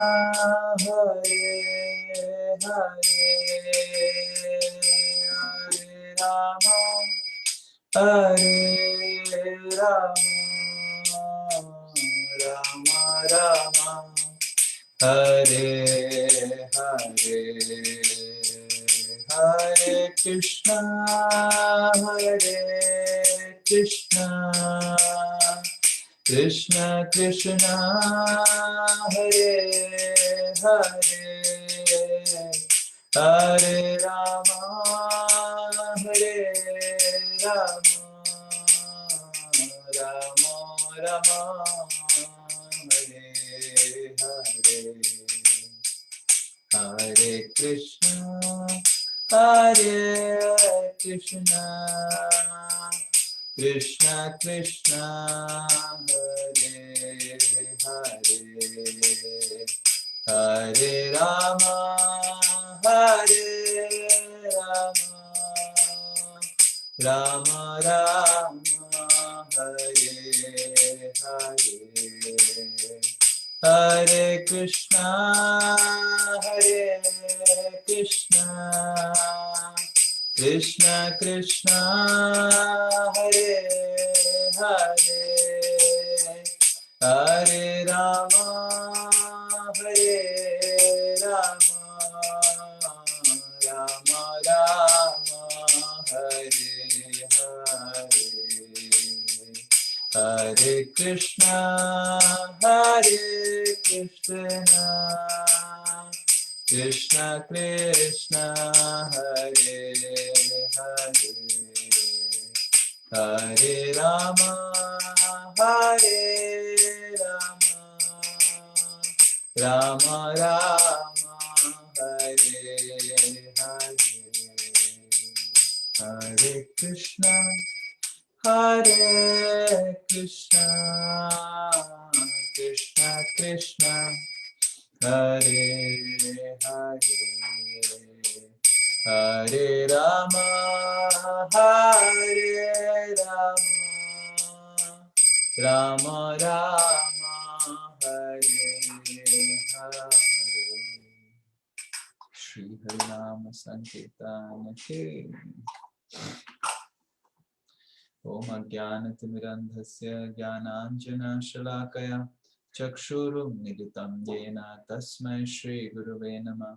हरे हरे हरे राम राम राम हरे हरे हरे कृष्णा कृष्ण कृष्ण हरे हरे हरे राम राम राम राम हरे हरे हरे कृष्ण कृष्ण कृष्ण हरे हरे हरे राम राम राम हरे हरे हरे कृष्णा कृष्ण कृष्ण हरे हरे हरे राम राम राम राम हरे हरे हरे कृष्णा कृष्ण कृष्ण हरे हरे हरे राम राम राम हरे हरे हरे कृष्ण कृष्ण कृष्ण हरे हरे हरे राम राम राम हरे हरे श्री हरिनाम संकीर्तन के ओम अज्ञानतिमिरन्धस्य ज्ञानाञ्जनशलाकया चक्षुरुन्मिलितं येन तस्मै श्रीगुरुवे नमः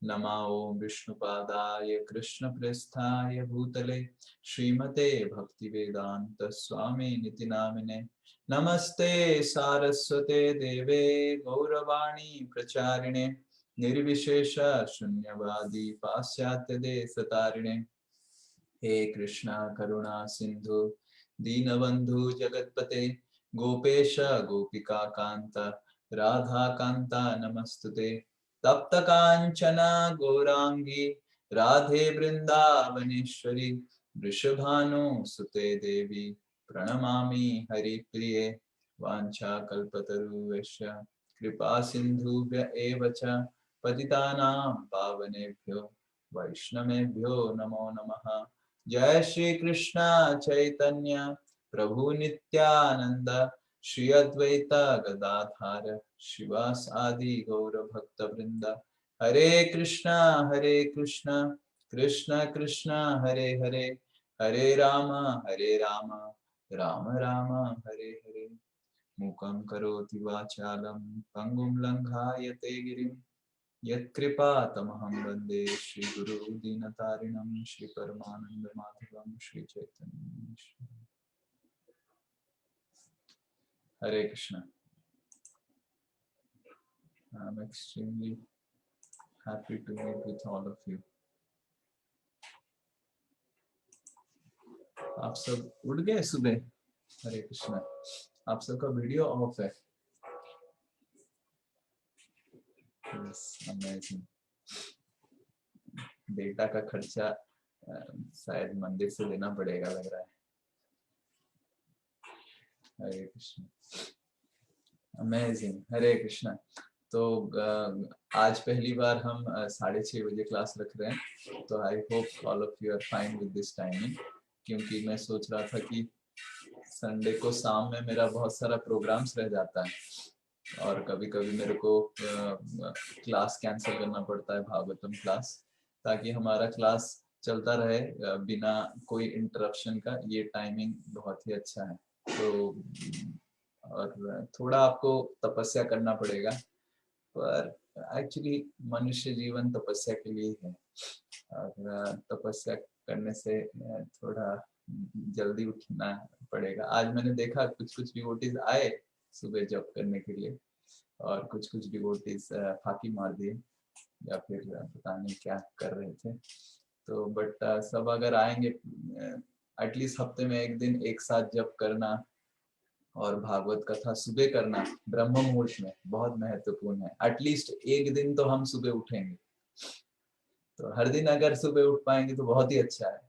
नमो ॐ विष्णुपादाय कृष्णप्रेष्ठाय भूतले श्रीमते भक्तिवेदान्त स्वामिनिति नामिने नमस्ते सारस्वते देवे गौरवाणी प्रचारिणे निर्विशेष शून्यवादी पाश्चात्य देशतारिणे हे कृष्णा करुणा सिंधु दीनबंधु जगतपते गोपेश गोपिका कांत राधा कांता नमस्तुते तप्त कांचना गौरांगी राधे वृंदावनेश्वरी वृषभानु सुते देवी प्रणमामि हरिप्रिये वाञ्छाकल्पतरुश्च कृपा सिन्धुभ्य एव च पतितानां पावनेभ्यो वैष्णवेभ्यो नमो नमः। जय श्री कृष्ण चैतन्य प्रभु नित्यानंद श्री अद्वैत गदाधार शिवास आदि गौर भक्त वृंद हरे कृष्णा कृष्ण कृष्ण हरे हरे हरे राम राम राम हरे हरे मूकं करोति वाचालं पंगुं लंघायते गिरिं यत्कृपातमहं वन्दे श्रीगुरु दीनतारिणं श्रीपरमानन्दमाधवं श्रीचैतन्यं। हरे Krishna. I'm extremely happy to meet with all of you. आप सब उठ गए सुबह? हरे कृष्णा। आप सबका वीडियो ऑफ है। Yes, amazing. डेटा का खर्चा शायद मंदिर से देना पड़ेगा लग रहा है। हरे कृष्णा। अमेजिंग। हरे कृष्णा। तो आज पहली बार हम 6:30 बजे क्लास रख रहे हैं, तो I hope all of you are fine with this timing, क्योंकि मैं सोच रहा था कि संडे को शाम में मेरा बहुत सारा प्रोग्राम्स रह जाता है, और कभी कभी मेरे को क्लास कैंसिल करना पड़ता है, भागवतम क्लास, ताकि हमारा क्लास चलता रहे बिना कोई इंटरप्शन का। ये टाइमिंग बहुत ही अच्छा है। तो और थोड़ा आपको तपस्या करना पड़ेगा, पर एक्चुअली मनुष्य जीवन तपस्या के लिए है। और तपस्या करने से थोड़ा जल्दी उठना पड़ेगा। आज मैंने देखा कुछ कुछ डिवोटीज आए सुबह जप करने के लिए, और कुछ कुछ डिवोटीज फाकी मार दिए, या फिर पता नहीं क्या कर रहे थे। तो बट सब अगर आएंगे, एटलीस्ट हफ्ते में एक दिन एक साथ जप करना और भागवत कथा सुबह करना ब्रह्म मुहूर्त में बहुत महत्वपूर्ण है। एटलीस्ट एक दिन तो हम सुबह उठेंगे। तो हर दिन अगर सुबह उठ पाएंगे तो बहुत ही अच्छा है,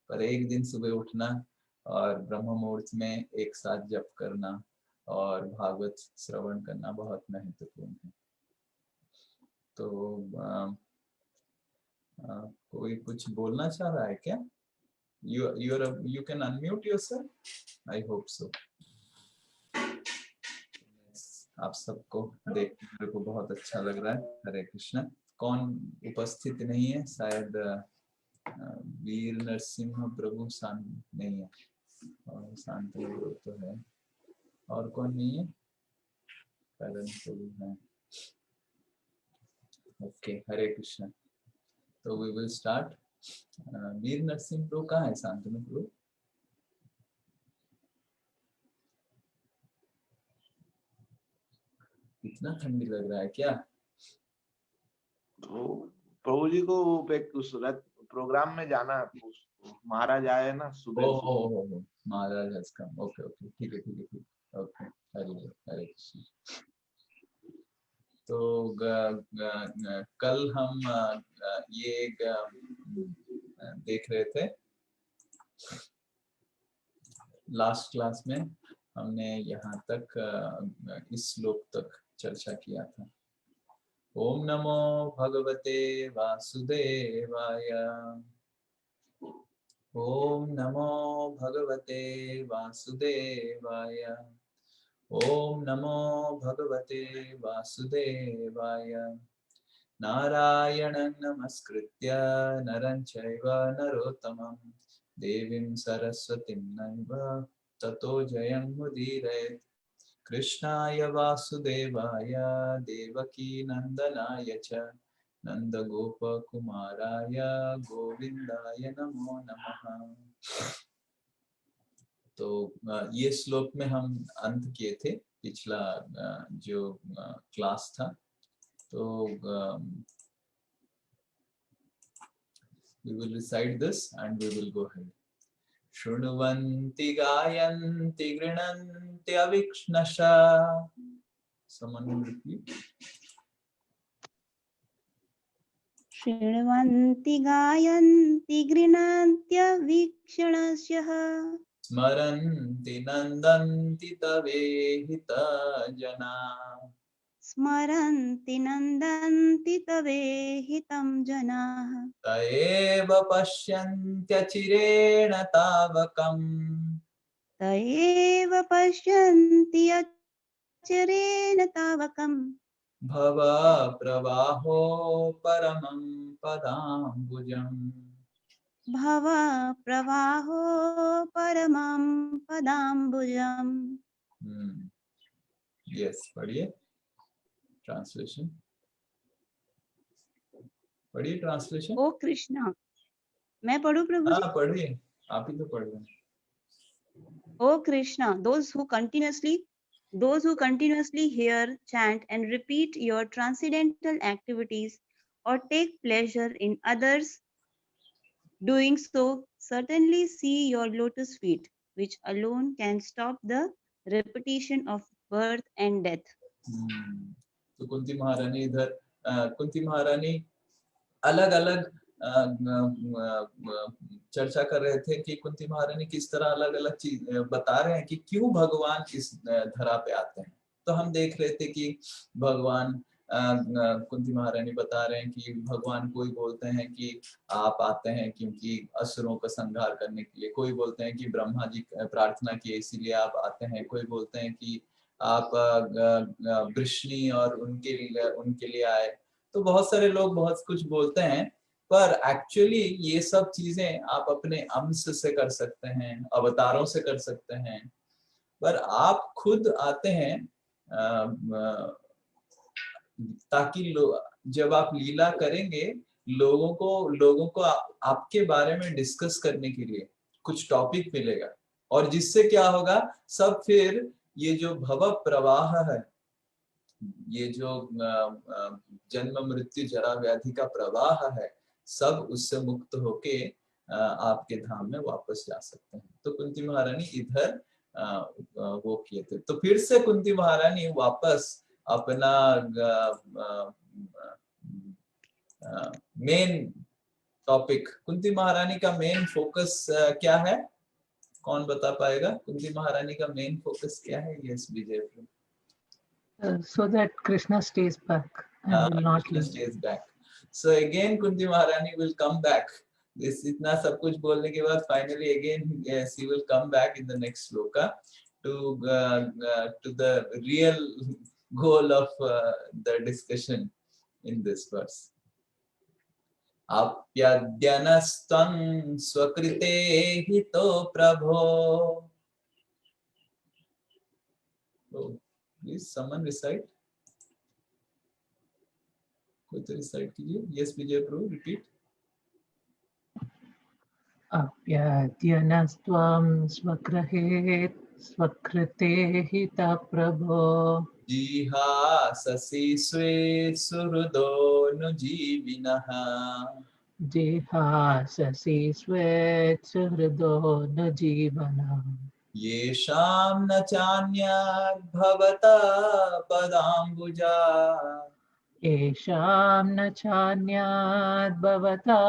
पर एक दिन सुबह उठना और ब्रह्म मुहूर्त में एक साथ जप करना और भागवत श्रवण करना बहुत महत्वपूर्ण है। तो कोई कुछ बोलना चाह रहा है क्या? You can unmute yourself. I hope so. आप सबको देख मेरे को बहुत अच्छा लग रहा है। हरे कृष्णा। कौन उपस्थित नहीं है? शायद वीर नरसिंह प्रभु नहीं है, और शांति तो है। और कौन नहीं है? करण प्रभु है। ओके, हरे कृष्णा। तो वी विल स्टार्ट। वीर नरसिंह प्रभु कहाँ है? शांतनु प्रभु इतना ठंडी लग रहा है क्या? तो प्रभु जी को उस प्रोग्राम में जाना है, महाराज आए ना सुबह। ओ महाराज has come. ओके ओके, ठीक है ठीक है ठीक है। ओके, हरे हरे कृष्ण। तो कल हम ये देख रहे थे, लास्ट क्लास में हमने यहाँ तक इस श्लोक तक चर्चा किया था। ओम नमो भगवते वासुदेवाय। ओम नमो भगवते वासुदेवाय। ओम नमो भगवते वासुदेवाय। नारायणं नमस्कृत्य नरं चैव नरोत्तमं देवीं सरस्वतीं नैव ततो जयमुदीरयेत्। कृष्णाय वासुदेवाय देवकी नंदनाय च नंदगोपकुमाराय गोविंदाय नमो नमः। तो ये श्लोक में हम अंत किए थे पिछला जो क्लास था। तो we will recite this and we will go ahead. शृण्वन्ति गायन्ति गृह्णन्ति अविक्नशः। Someone will repeat. शृण्वन्ति गायन्ति गृह्णन्त्यवीक्षणस्य। स्मरन्ति नन्दन्ति तवेहित जना। स्मरन्ति नन्दन्ति तवेहितं जनाः। त एव पश्यन्त्यचिरेण तावकम्। त एव पश्यन्ति अचिरेण तावकम्। भव प्रवाहो परमं पदाम्बुजम्। भव प्रवाहो परमं पदाम्बुजम्। यस, पढ़िए ट्रांसलेशन। पढ़िए ट्रांसलेशन। ओ कृष्णा, मैं पढ़ूं प्रभु जी? हाँ पढ़िए, आप ही तो पढ़ रहे हैं। O Krishna, those who continuously hear, chant and repeat your transcendental activities or take pleasure in others doing so certainly see your lotus feet, which alone can stop the repetition of birth and death. तो कुंती महारानी इधर कुंती महारानी अलग अलग चर्चा कर रहे थे कि कुंती महारानी किस तरह अलग अलग चीज बता रहे हैं कि क्यों भगवान इस धरा पे आते हैं। तो हम देख रहे थे कि भगवान कुंती महारानी बता रहे हैं कि भगवान कोई बोलते हैं कि आप आते हैं क्योंकि असुरों का संहार करने के लिए, कोई बोलते हैं कि ब्रह्मा जी प्रार्थना किए इसीलिए आप आते हैं, कोई बोलते हैं कि आप वृष्णि और उनके लिए आए। तो बहुत सारे लोग बहुत कुछ बोलते हैं, पर एक्चुअली ये सब चीजें आप अपने अंश से कर सकते हैं, अवतारों से कर सकते हैं। पर आप खुद आते हैं ताकि जब आप लीला करेंगे लोगों को आपके बारे में डिस्कस करने के लिए कुछ टॉपिक मिलेगा, और जिससे क्या होगा, सब फिर ये जो भव प्रवाह है, ये जो जन्म मृत्यु जरा व्याधि का प्रवाह है, सब उससे मुक्त होके आपके धाम में वापस जा सकते हैं। तो कुंती महारानी इधर वो किए थे। तो फिर से कुंती महारानी वापस अपना मेन टॉपिक, कुंती महारानी का मेन फोकस क्या है? कौन बता पाएगा? कुंती महारानी का मेन फोकस क्या है? Yes Vijay. So that Krishna stays back and will not leave. Stays back. So again Kunti Maharani will come back. This इतना सब कुछ बोलने के बाद finally again yes, he will come back in the next sloka to the real goal of the discussion in this verse. Apyadyanastam swakrite hito prabho. So please someone recite. कोई तो recite कीजिए। Yes विजय प्रभु, repeat. अप्यद्यनस्त्वं स्वकृते हिता प्रभो जिहाससि स्वे सुहृदो नुजीविनः जिहाससि स्वेच्छहृदो न जीवनम् येषां न चान्याद् भवता पदाम्बुजा येषां न चान्याद् भवता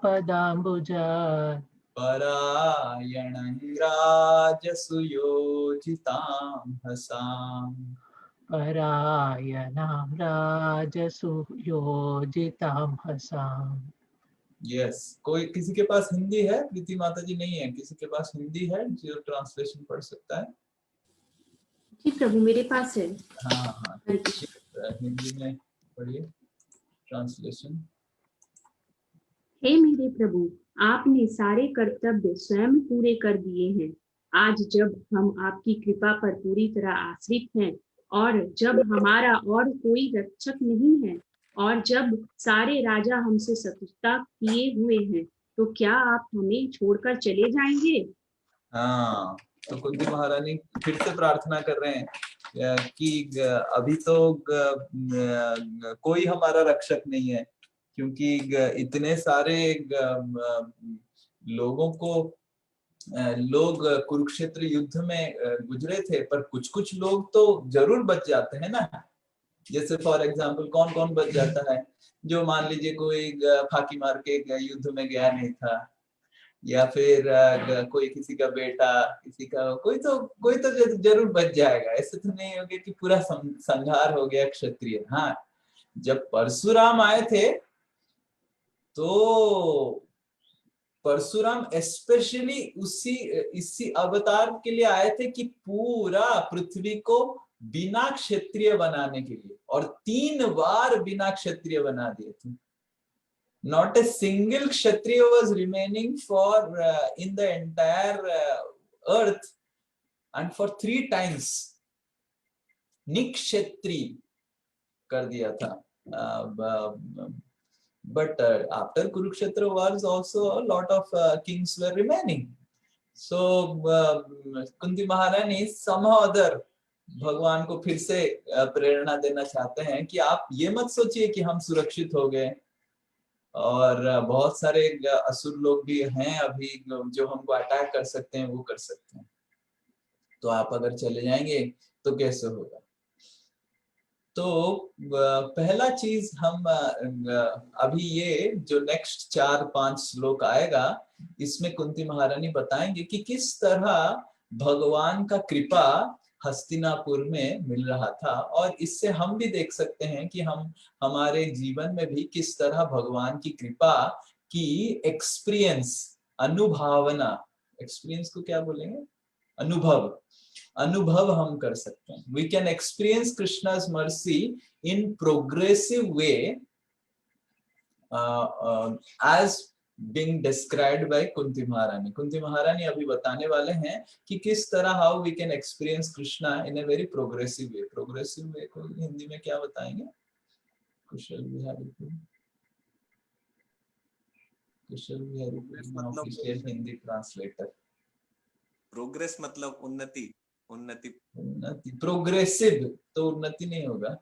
पदाम्बुजात् परायणं राजसुयोजितां हसाम् परायणां राजसुयोजितां हसाम्। यस कोई किसी के पास हिंदी है? प्रीति माता जी नहीं है, किसी के पास हिंदी है जो ट्रांसलेशन पढ़ सकता है? जी प्रभु मेरे पास है। हाँ हिंदी में पढ़िए ट्रांसलेशन। हे मेरे प्रभु, आपने सारे कर्तव्य स्वयं पूरे कर दिए हैं। आज जब हम आपकी कृपा पर पूरी तरह आश्रित हैं और जब हमारा और कोई रक्षक नहीं है और जब सारे राजा हमसे शत्रुता किए हुए हैं, तो क्या आप हमें छोड़कर चले जाएंगे? हाँ, तो कुंती महारानी फिर से प्रार्थना कर रहे हैं कि अभी तो कोई हमारा रक्षक नहीं है, क्योंकि इतने सारे लोगों को लोग कुरुक्षेत्र युद्ध में गुजरे थे, पर कुछ कुछ लोग तो जरूर बच जाते हैं ना। जैसे फॉर एग्जाम्पल कौन कौन बच जाता है? जो मान लीजिए कोई फाकी मार के युद्ध में गया नहीं था, या फिर कोई किसी का बेटा, किसी का कोई तो जरूर बच जाएगा। ऐसे तो नहीं होगा कि पूरा संहार हो गया क्षत्रिय। हाँ, जब परशुराम आए थे तो परशुराम स्पेशली इसी अवतार के लिए आए थे कि पूरा पृथ्वी को बिना क्षत्रिय बनाने के लिए, और 3 बार बिना क्षत्रिय बना दिए थे। Not a single Kshatriya was remaining for in the entire earth, and for 3 times निक्षत्रि कर दिया था। But after Kurukshetra wars also a lot of kings were remaining. So Kunti Maharani somehow other भगवान को फिर से प्रेरणा देना चाहते हैं कि आप ये मत सोचिए कि हम सुरक्षित हो गए और बहुत सारे असुर लोग भी हैं अभी जो हमको अटैक कर सकते हैं, वो कर सकते हैं। तो आप अगर चले जाएंगे तो कैसे होगा? तो पहला चीज हम अभी ये जो नेक्स्ट 4-5 श्लोक आएगा, इसमें कुंती महारानी बताएंगे कि किस तरह भगवान का कृपा हस्तिनापुर में मिल रहा था, और इससे हम भी देख सकते हैं कि हम हमारे जीवन में भी किस तरह भगवान की कृपा की एक्सपीरियंस, अनुभवना, एक्सपीरियंस को क्या बोलेंगे? अनुभव, अनुभव हम कर सकते हैं। We can experience Krishna's mercy in progressive way as being described by Kunti Maharani. Kunti महारानी अभी बताने वाले हैं कि किस तरह how we can experience Krishna in a very progressive way। progressive way को हिंदी में क्या बताएंगे? कुशल बिहारी मतलब ऑफिशियल हिंदी ट्रांसलेटर। प्रोग्रेस मतलब उन्नति, उन्नति प्रोग्रेसिव तो उन्नति नहीं होगा।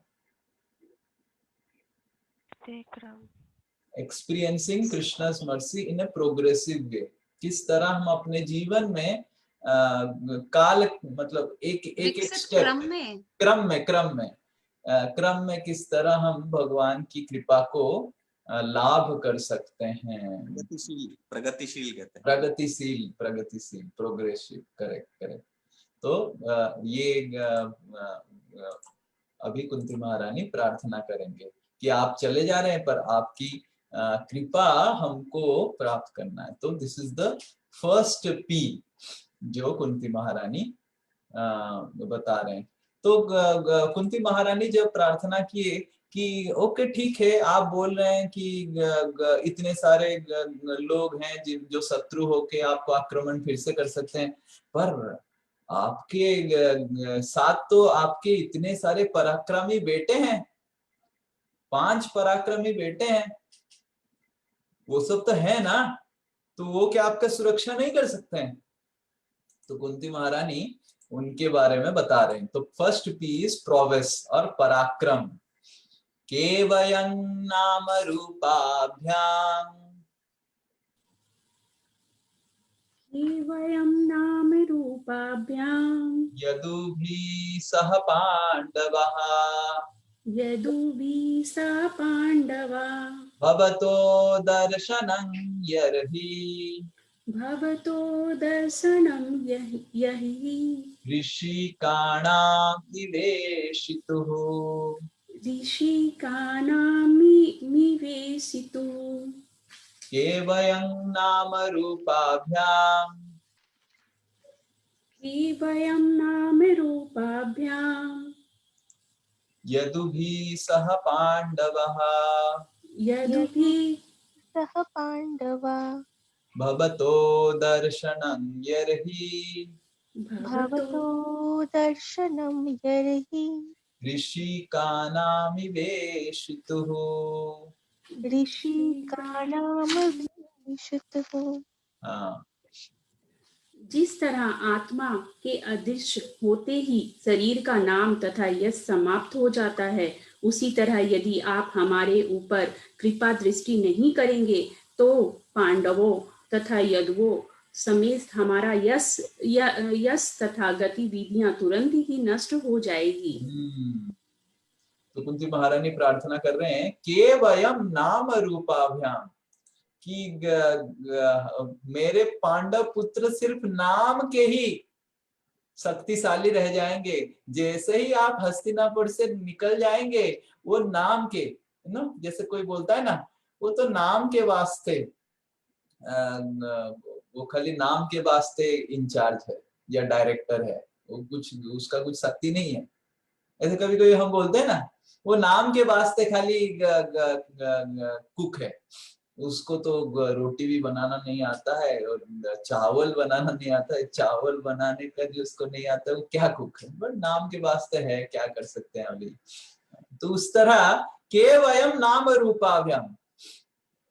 Experiencing Krishna's mercy in a progressive way, किस तरह हम अपने जीवन में काल मतलब एक स्टेप क्रम में किस तरह हम भगवान की कृपा को लाभ कर सकते हैं। प्रगतिशील कहते हैं। प्रगतिशील प्रोग्रेसिव, करेक्ट। तो ये अभी कुंती महारानी प्रार्थना करेंगे कि आप चले जा रहे हैं पर आपकी कृपा हमको प्राप्त करना है। तो this is the first P जो कुंती महारानी बता रहे हैं। तो कुंती महारानी जब प्रार्थना किए कि ओके ठीक है, आप बोल रहे हैं कि इतने सारे लोग हैं जो शत्रु होके आपको आक्रमण फिर से कर सकते हैं, पर आपके साथ तो आपके इतने सारे पराक्रमी बेटे हैं, 5 पराक्रमी बेटे हैं, वो सब तो है ना, तो वो क्या आपका सुरक्षा नहीं कर सकते हैं? तो कुंती महारानी उनके बारे में बता रहे हैं। तो फर्स्ट पीस प्रोवेस और पराक्रम। केवयं नाम रूपाभ्याम, केवयं नाम रूपाभ्याम यदुभिः सह पांडवः, यदुभिः सह पांडवा, भवतो दर्शनं यर्हि, भवतो दर्शनं यहि, ऋषिकाणां निवेशितुः, ऋषिकाणां निवेशितुः। केवयं नाम रूपाभ्याम, केवयं नाम रूपाभ्याम, यदुभिः सह पांडवः, यदुभिः सह पांडवा, भवतो दर्शनं यर्हि, भवतो दर्शनं यर्हि, ऋषिकाणां निवेशितुः। ऋषिकाणां निवेशितुः। हाँ, जिस तरह आत्मा के अदृश्य होते ही शरीर का नाम तथा यश समाप्त हो जाता है, उसी तरह यदि आप हमारे ऊपर कृपा दृष्टि नहीं करेंगे तो पांडवों तथा यदुओं समेत हमारा यश तथा गतिविधियां तुरंत ही नष्ट हो जाएगी। तो कुंती महारानी प्रार्थना कर रहे हैं केवयं नाम रूपाभ्याम, कि मेरे पांडव पुत्र सिर्फ नाम के ही शक्तिशाली रह जाएंगे। जैसे ही आप हस्तिनापुर से निकल जाएंगे, वो नाम के जैसे कोई बोलता है ना, वो तो नाम के वास्ते, वो खाली नाम के वास्ते इंचार्ज है या डायरेक्टर है, वो कुछ उसका कुछ शक्ति नहीं है। ऐसे कभी कभी हम बोलते हैं ना, वो नाम के वास्ते खाली कुक है, उसको तो रोटी भी बनाना नहीं आता है और चावल बनाना नहीं आता है, चावल बनाने का जो उसको नहीं आता है वो क्या कुक है, बट नाम के वास्ते है, क्या कर सकते हैं अभी। तो उस तरह केवयं नाम रूपाभ्याम,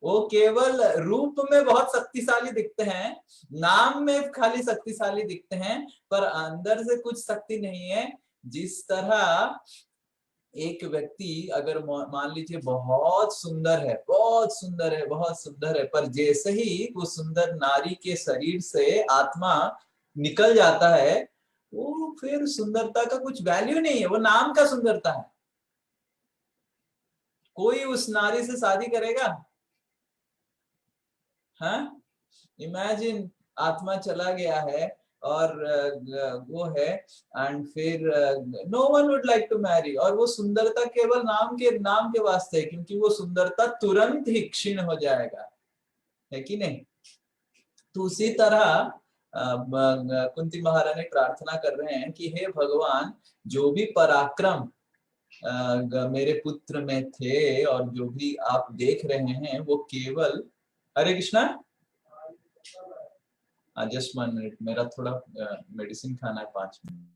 वो केवल रूप में बहुत शक्तिशाली दिखते हैं, नाम में खाली शक्तिशाली दिखते हैं, पर अंदर से कुछ शक्ति नहीं है। जिस तरह एक व्यक्ति अगर मान लीजिए बहुत सुंदर है, बहुत सुंदर है, बहुत सुंदर है, पर जैसे ही वो सुंदर नारी के शरीर से आत्मा निकल जाता है, वो फिर सुंदरता का कुछ वैल्यू नहीं है, वो नाम का सुंदरता है। कोई उस नारी से शादी करेगा? हाँ, इमेजिन आत्मा चला गया है और वो है, एंड फिर no one would like to marry, और वो सुंदरता केवल नाम के वास्ते है, क्योंकि वो सुंदरता तुरंत ही क्षीण हो जाएगा, है कि नहीं? तो उसी तरह कुंती महारानी प्रार्थना कर रहे हैं कि हे भगवान, जो भी पराक्रम मेरे पुत्र में थे और जो भी आप देख रहे हैं वो केवल, हरे कृष्णा, जस्ट 1 मिनट, मेरा थोड़ा मेडिसिन खाना है, 5 minute.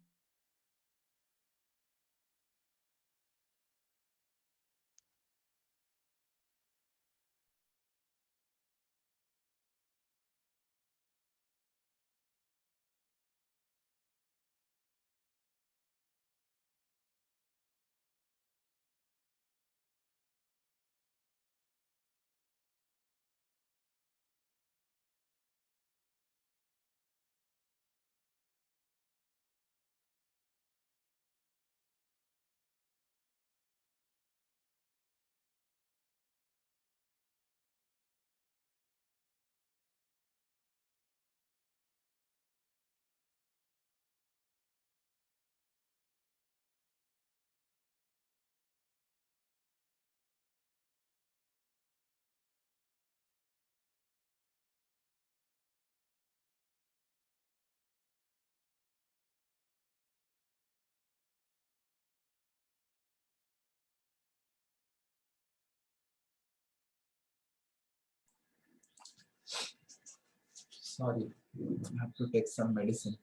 Sorry, I have to take some medicine.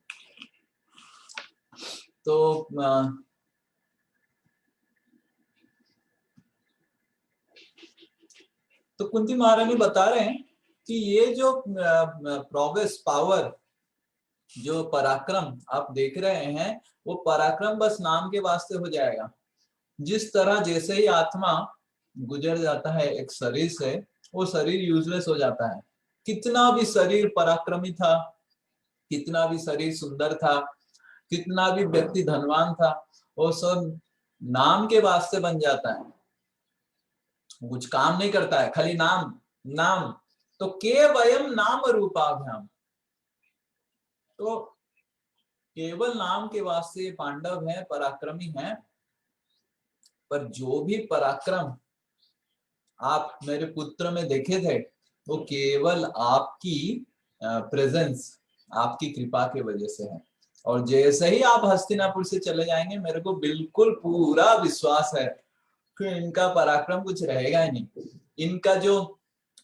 तो कुंती महारानी बता रहे हैं कि ये जो प्रोग्रेस, पावर, जो पराक्रम आप देख रहे हैं, वो पराक्रम बस नाम के वास्ते हो जाएगा। जिस तरह जैसे ही आत्मा गुजर जाता है एक शरीर से, वो शरीर यूजलेस हो जाता है। कितना भी शरीर पराक्रमी था, कितना भी शरीर सुंदर था, कितना भी व्यक्ति धनवान था, वो सब नाम के वास्ते बन जाता है, कुछ काम नहीं करता है, खाली नाम नाम। तो केवयम नाम रूपाभ्याम, तो केवल नाम के वास्ते पांडव है, पराक्रमी है। पर जो भी पराक्रम आप मेरे पुत्र में देखे थे, वो केवल आपकी प्रेजेंस, आपकी कृपा के वजह से है। और जैसे ही आप हस्तिनापुर से चले जाएंगे, मेरे को बिल्कुल पूरा विश्वास है कि इनका पराक्रम कुछ रहेगा ही नहीं। इनका जो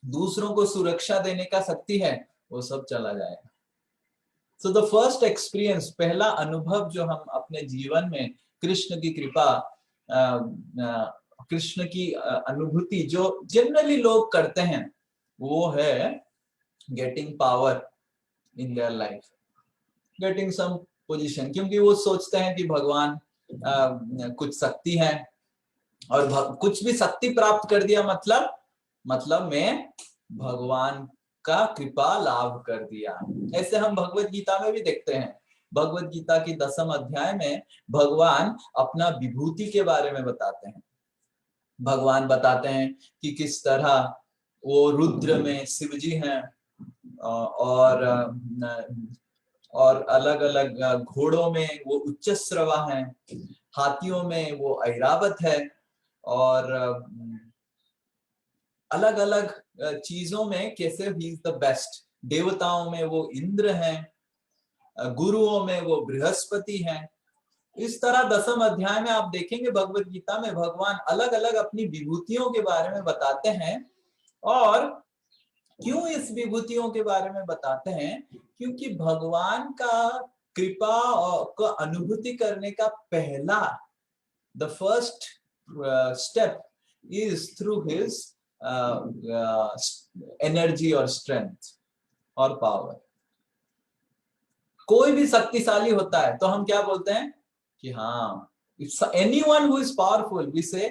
दूसरों को सुरक्षा देने का शक्ति है, वो सब चला जाएगा। सो द फर्स्ट एक्सपीरियंस, पहला अनुभव जो हम अपने जीवन में कृष्ण की कृपा, कृष्ण की अनुभूति जो जनरली लोग करते हैं, वो है getting power in their life, getting some position. क्योंकि वो सोचते हैं कि भगवान कुछ शक्ति है, और कुछ भी शक्ति प्राप्त कर दिया मतलब मैं भगवान का कृपा लाभ कर दिया। ऐसे हम भगवत गीता में भी देखते हैं। भगवत गीता की 10वें अध्याय में भगवान अपना विभूति के बारे में बताते हैं। भगवान बताते हैं कि किस तरह वो रुद्र में शिव जी हैं, और अलग अलग घोड़ों में वो उच्चश्रवा हैं, हाथियों में वो ऐरावत है, और अलग अलग चीजों में कैसे ही इज द बेस्ट। देवताओं में वो इंद्र हैं, गुरुओं में वो बृहस्पति हैं। इस तरह 10वें अध्याय में आप देखेंगे भगवत गीता में भगवान अलग अलग अपनी विभूतियों के बारे में बताते हैं। और क्यों इस विभूतियों के बारे में बताते हैं? क्योंकि भगवान का कृपा को अनुभूति करने का पहला, the first step is through his energy और स्ट्रेंथ और पावर। कोई भी शक्तिशाली होता है तो हम क्या बोलते हैं कि हाँ, it's anyone who is powerful, we say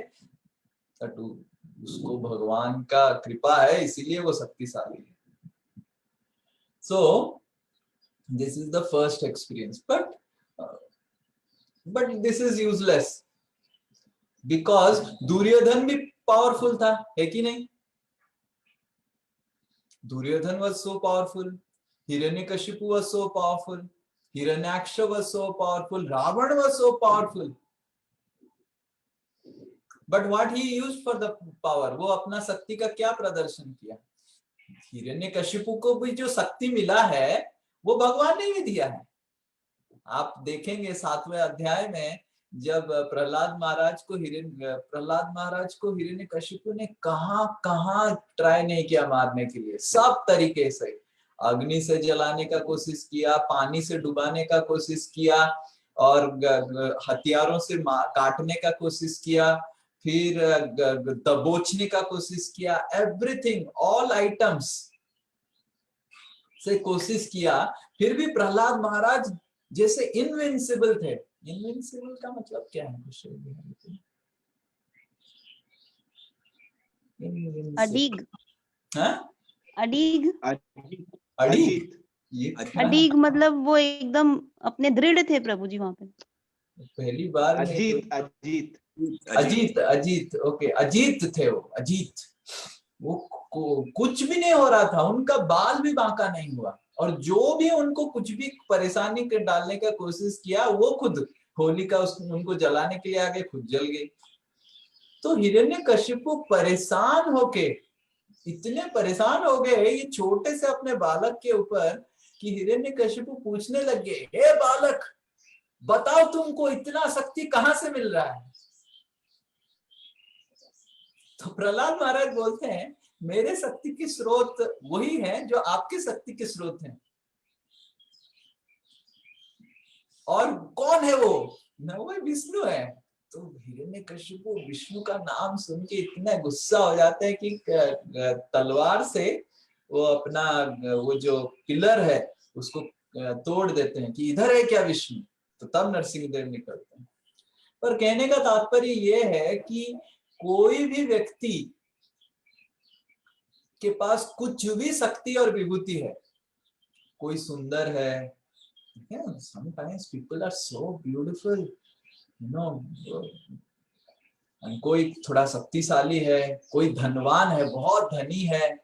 उसको भगवान का कृपा है इसीलिए वो शक्तिशाली है। So this is the first experience, but this is useless, because Duryodhana भी पावरफुल था, है कि नहीं? Duryodhana was so powerful, Hiranyakashipu was so powerful, Hiranyaksha was so powerful, Ravana was so powerful. But what he used for the power, वो अपना शक्ति का क्या प्रदर्शन किया? हिरण्यकशिपु को भी जो शक्ति मिला है वो भगवान ने ही दिया है। आप देखेंगे 7वें अध्याय में जब प्रहलाद महाराज को हिरण्यकशिपु ने कहां ट्राई नहीं किया मारने के लिए, सब तरीके से अग्नि से जलाने का कोशिश किया, पानी से डुबाने का कोशिश किया, और हथियारों से काटने का कोशिश किया, फिर दबोचने का कोशिश किया, एवरीथिंग ऑल आइटम्स से कोशिश किया। फिर भी प्रहलाद महाराज जैसे इनविंसिबल थे। इनविंसिबल का मतलब क्या है? अडीग। हाँ? अडीग अजीत। ये अडीग मतलब वो एकदम अपने दृढ़ थे प्रभु जी वहां पे। पहली बार में अजीत ओके, अजीत थे वो, अजीत। वो कुछ भी नहीं हो रहा था, उनका बाल भी बांका नहीं हुआ, और जो भी उनको कुछ भी परेशानी कर डालने का कोशिश किया, वो खुद होलिका उनको जलाने के लिए आगे खुद जल गई। तो हिरण्यकशिपु परेशान होके, इतने परेशान हो गए ये छोटे से अपने बालक के ऊपर कि हिरण्यकशिपु पूछने लगे, हे बालक बताओ तुमको इतना शक्ति कहां से मिल रहा है? तो प्रहलाद महाराज बोलते हैं, मेरे शक्ति की स्रोत वही है जो आपके शक्ति के स्रोत हैं। और कौन है वो? वो विष्णु है। तो हिरण्यकशिपु विष्णु का नाम सुन के इतना गुस्सा हो जाता है कि तलवार से वो अपना वो जो पिलर है उसको तोड़ देते हैं कि इधर है क्या विष्णु? तो तब नरसिंहदेव निकलते हैं। पर कहने का तात्पर्य ये है कि कोई भी व्यक्ति के पास कुछ भी शक्ति और विभूति है, कोई सुंदर है, sometimes people are so beautiful, you know, कोई थोड़ा शक्तिशाली है, कोई धनवान है, बहुत धनी है,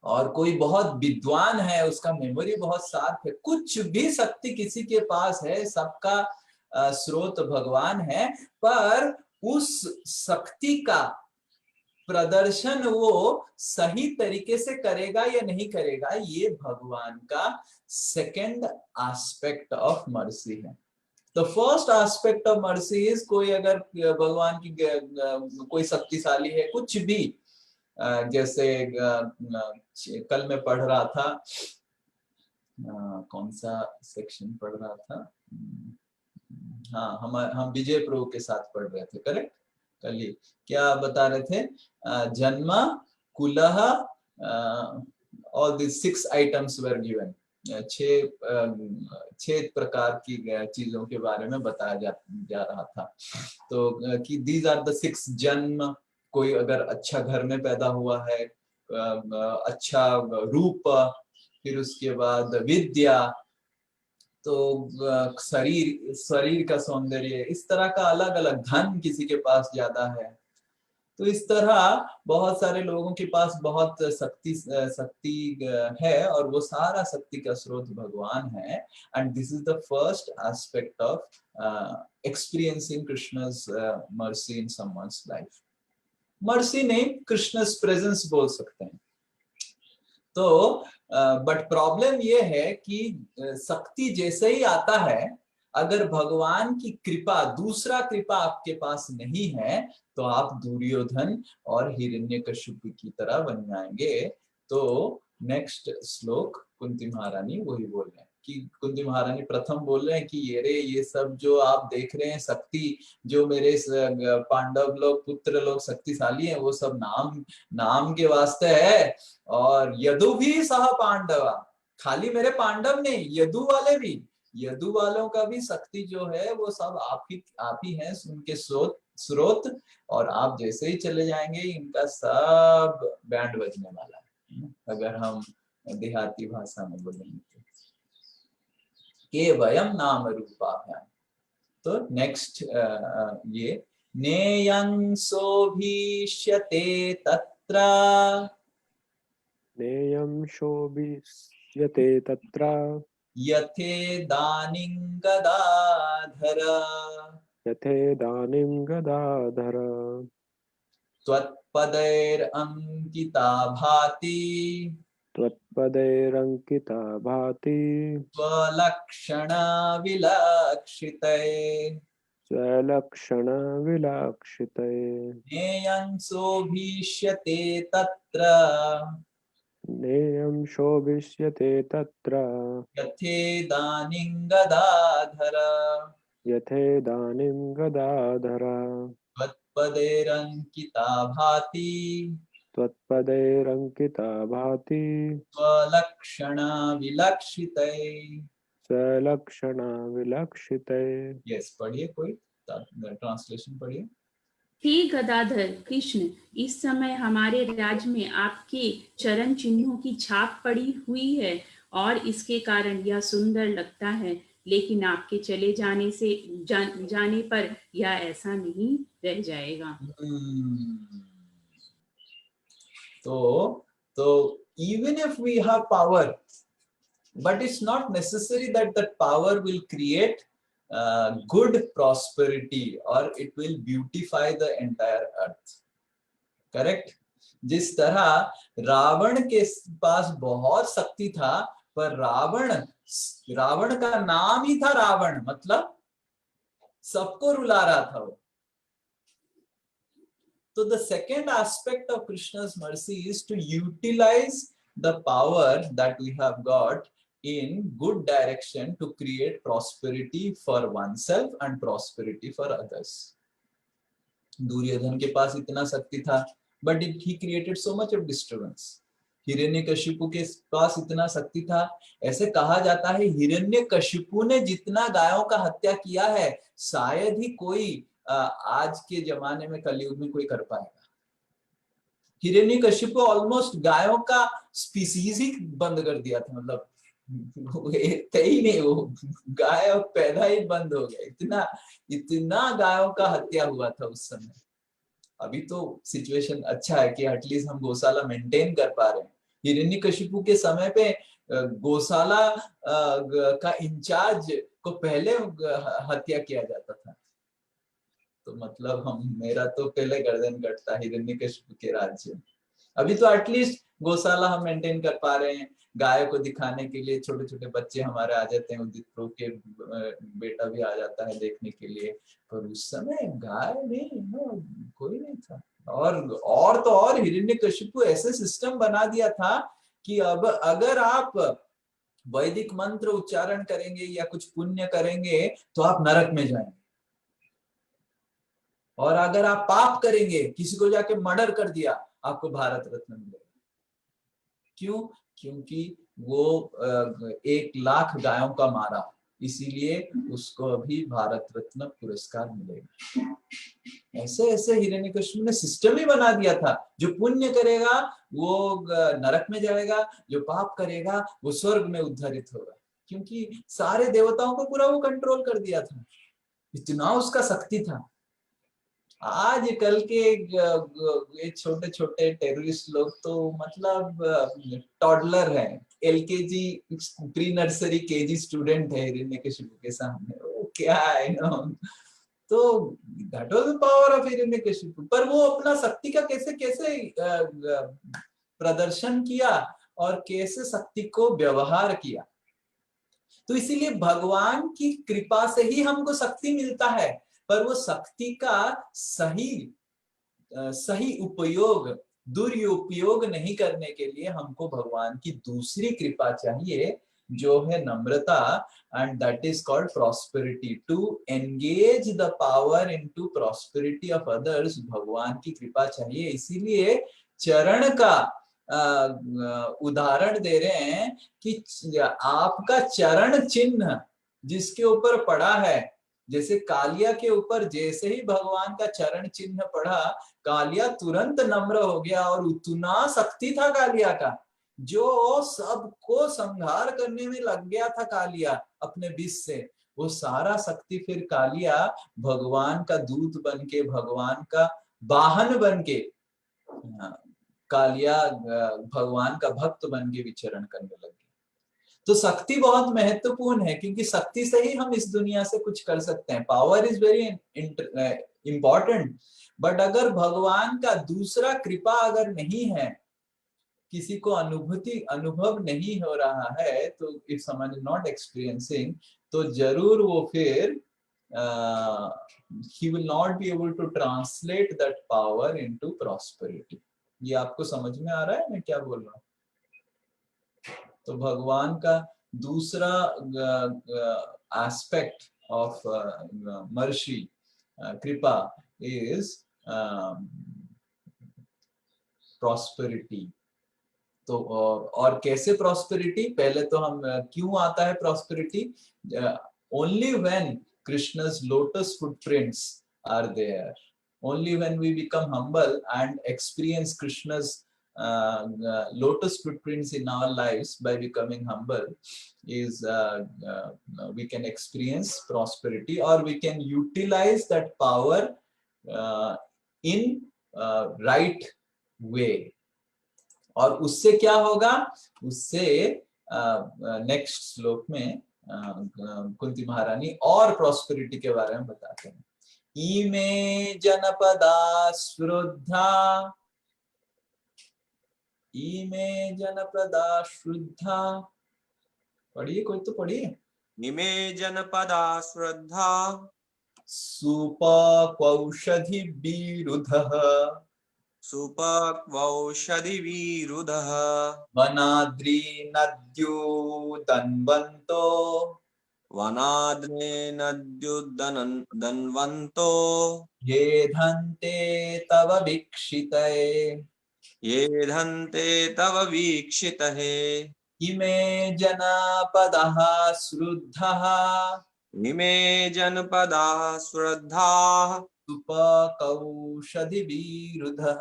और कोई बहुत विद्वान है, उसका मेमोरी बहुत शार्प है, कुछ भी शक्ति किसी के पास है, सबका स्रोत भगवान है। पर उस शक्ति का प्रदर्शन वो सही तरीके से करेगा या नहीं करेगा, ये भगवान का सेकंड एस्पेक्ट ऑफ मर्सी है। The first aspect of mercy is, कोई अगर भगवान की कोई शक्तिशाली है, कुछ भी, जैसे कल मैं पढ़ रहा था, कौन सा सेक्शन पढ़ रहा था, हाँ हम विजय प्रभु के साथ पढ़ रहे थे, करेक्ट? कल ही क्या बता रहे थे? जन्म, कुलह, all the 6 items were given. 6 प्रकार की चीजों के बारे में बताया जा रहा था। तो कि दीज आर द 6 जन्म, कोई अगर अच्छा घर में पैदा हुआ है, अच्छा रूप, फिर उसके बाद विद्या, तो शरीर का सौंदर्य, इस तरह का अलग अलग, धन किसी के पास ज्यादा है। तो इस तरह बहुत सारे लोगों के पास बहुत शक्ति है, और वो सारा शक्ति का स्रोत भगवान है। And this is the first aspect of experiencing Krishna's mercy in someone's life. Mercy नहीं, कृष्णस प्रेजेंस बोल सकते हैं। तो बट प्रॉब्लम ये है कि शक्ति जैसे ही आता है, अगर भगवान की कृपा, दूसरा कृपा आपके पास नहीं है, तो आप दुर्योधन और हिरण्यकशिपु की तरह बन जाएंगे। तो नेक्स्ट श्लोक कुंती महारानी वही बोल रहे हैं कि कुंती महारानी प्रथम बोल रहे हैं कि ये सब जो आप देख रहे हैं शक्ति, जो मेरे पांडव लोग, पुत्र लोग शक्तिशाली हैं, वो सब नाम के वास्ते है। और यदु भी सह पांडवा, खाली मेरे पांडव नहीं, यदु वाले भी, यदु वालों का भी शक्ति जो है वो सब आप ही हैं, उनके स्रोत। और आप जैसे ही चले जाएंगे, इनका सब बैंड बजने वाला है, अगर हम देहाती भाषा में बोलेंगे तो। के वयम नाम रूपाभ्याम। तो नेक्स्ट ये नेयं शोभिष्यते तत्र, नेयं शोभिष्यते तत्र यथेदानीं गदाधर, यथेदानीं गदाधर त्वत्पदैरंकिता भाति, त्वत्पदैरङ्किता भाति स्वलक्षणा विलक्षिते स्वलक्षणविलक्षिते ज्ञेयं शोभिष्यते तत्र नेयं शोभिष्यते तत्र यथेदानीं गदाधर यथेदानीं गदाधर त्वत्पदैरङ्किता भाति त्वत्पदैरङ्किता भाति स्वलक्षणा विलक्षिते। स्वलक्षणविलक्षिते। यस, पढ़िए, कोई ट्रांसलेशन पढ़िए। हे गदाधर कृष्ण, इस समय हमारे राज्य में आपके चरण चिन्हों की छाप पड़ी हुई है और इसके कारण यह सुंदर लगता है, लेकिन आपके चले जाने से जाने पर यह ऐसा नहीं रह जाएगा। तो even if we have power, but it's not necessary that that power will create good prosperity or it will beautify the entire earth. Correct? जिस तरह रावण के पास बहुत शक्ति था, पर रावण का नाम ही था रावण, मतलब सबको रुला रहा था वो। So the second aspect of Krishna's mercy is to utilize the power that we have got in good direction to create prosperity for oneself and prosperity for others. Duryodhan के पास इतना शक्ति था, but he created so much of disturbance. Hiranyakashipu के पास इतना शक्ति था, ऐसे कहा जाता है हिरण्यकशिपु ने जितना गायों का हत्या किया है शायद ही कोई आज के जमाने में कलयुग में कोई कर पाएगा। हिरण्यकशिपु ऑलमोस्ट गायों का स्पीसीज ही बंद कर दिया था, मतलब ही नहीं, वो गाय पैदा ही बंद हो गया। इतना गायों का हत्या हुआ था उस समय। अभी तो सिचुएशन अच्छा है कि एटलीस्ट हम गौशाला मेंटेन कर पा रहे हैं। हिरण्यकशिपु के समय पे गौशाला का इंचार्ज को पहले हत्या किया जाता था। तो मतलब मेरा तो पहले गर्दन कटता हिरण्यकशिपु के राज्य। अभी तो एटलीस्ट गौशाला हम मेंटेन कर पा रहे हैं। गाय को दिखाने के लिए छोटे छोटे बच्चे हमारे आ जाते हैं, उदित प्रो के बेटा भी आ जाता है देखने के लिए, पर उस समय गाय नहीं, कोई नहीं था। और तो और हिरण्यकशिपु ऐसे सिस्टम बना दिया था कि अब अगर आप वैदिक मंत्र उच्चारण करेंगे या कुछ पुण्य करेंगे तो आप नरक में जाएंगे, और अगर आप पाप करेंगे, किसी को जाके मर्डर कर दिया, आपको भारत रत्न मिलेगा। क्यों? क्योंकि वो 1,00,000 गायों का मारा, इसीलिए उसको अभी भारत रत्न पुरस्कार मिलेगा। ऐसे ऐसे हिरण्यकशिपु ने सिस्टम ही बना दिया था, जो पुण्य करेगा वो नरक में जाएगा, जो पाप करेगा वो स्वर्ग में उद्धारित होगा, क्योंकि सारे देवताओं को पूरा वो कंट्रोल कर दिया था। इतना उसका शक्ति था। आज कल के छोटे छोटे टेररिस्ट लोग तो मतलब टॉडलर हैं, LKG pre nursery KG student है हिरण्यकशिपु के सामने, वो क्या है ना। तो that was the power of Hiranyakashipu. पर वो अपना शक्ति का कैसे कैसे प्रदर्शन किया और कैसे शक्ति को व्यवहार किया। तो इसीलिए भगवान की कृपा से ही हमको शक्ति मिलता है, पर वो शक्ति का सही उपयोग, दुरुपयोग नहीं करने के लिए हमको भगवान की दूसरी कृपा चाहिए, जो है नम्रता, and that is called prosperity. To engage the power into prosperity of others, भगवान की कृपा चाहिए। इसीलिए चरण का उदाहरण दे रहे हैं कि आपका चरण चिन्ह जिसके ऊपर पड़ा है, जैसे कालिया के ऊपर जैसे ही भगवान का चरण चिन्ह पड़ा, कालिया तुरंत नम्र हो गया, और उतना शक्ति था कालिया का, जो सबको संहार करने में लग गया था कालिया अपने विष से। वो सारा शक्ति फिर कालिया भगवान का दूत बन के, भगवान का वाहन बन के, कालिया भगवान का भक्त बन के विचरण करने लग गया। तो शक्ति बहुत महत्वपूर्ण है, क्योंकि शक्ति से ही हम इस दुनिया से कुछ कर सकते हैं। Power is very important, but अगर भगवान का दूसरा कृपा अगर नहीं है किसी को अनुभव नहीं हो रहा है, तो if someone is not experiencing, तो जरूर वो फिर he will not be able to translate that power into prosperity. ये आपको समझ में आ रहा है मैं क्या बोल रहा हूँ? तो भगवान का दूसरा एस्पेक्ट ऑफ मर्सी, कृपा, इज प्रॉस्पेरिटी. तो और कैसे प्रॉस्पेरिटी? पहले तो हम क्यों आता है prosperity? Only when Krishna's lotus footprints are there. Only when we become humble and experience Krishna's lotus footprints in our lives by becoming humble is we can experience prosperity, or we can utilize that power in right way. और उससे क्या होगा? उससे next श्लोक में कुंती महारानी और prosperity के बारे में बताते हैं. इमे जनपदा श्रद्धा, इमे जनपदा श्रद्धा. पढ़िए, कोई तो पढ़िए. इमे जनपदा श्रद्धा सुपक्वौषधि विरुधः, सुपक्वौषधिविरुधः वनाद्रि नद्युदन्वन्तो, वनाद्रे नद्युदन्वन्तो येधन्ते तव वीक्षितये, येधन्ते तव वीक्षितहे. इमे जनपदः श्रुद्धः, इमे जनपदाः श्रद्धाः सुपकौषधिविरुधः,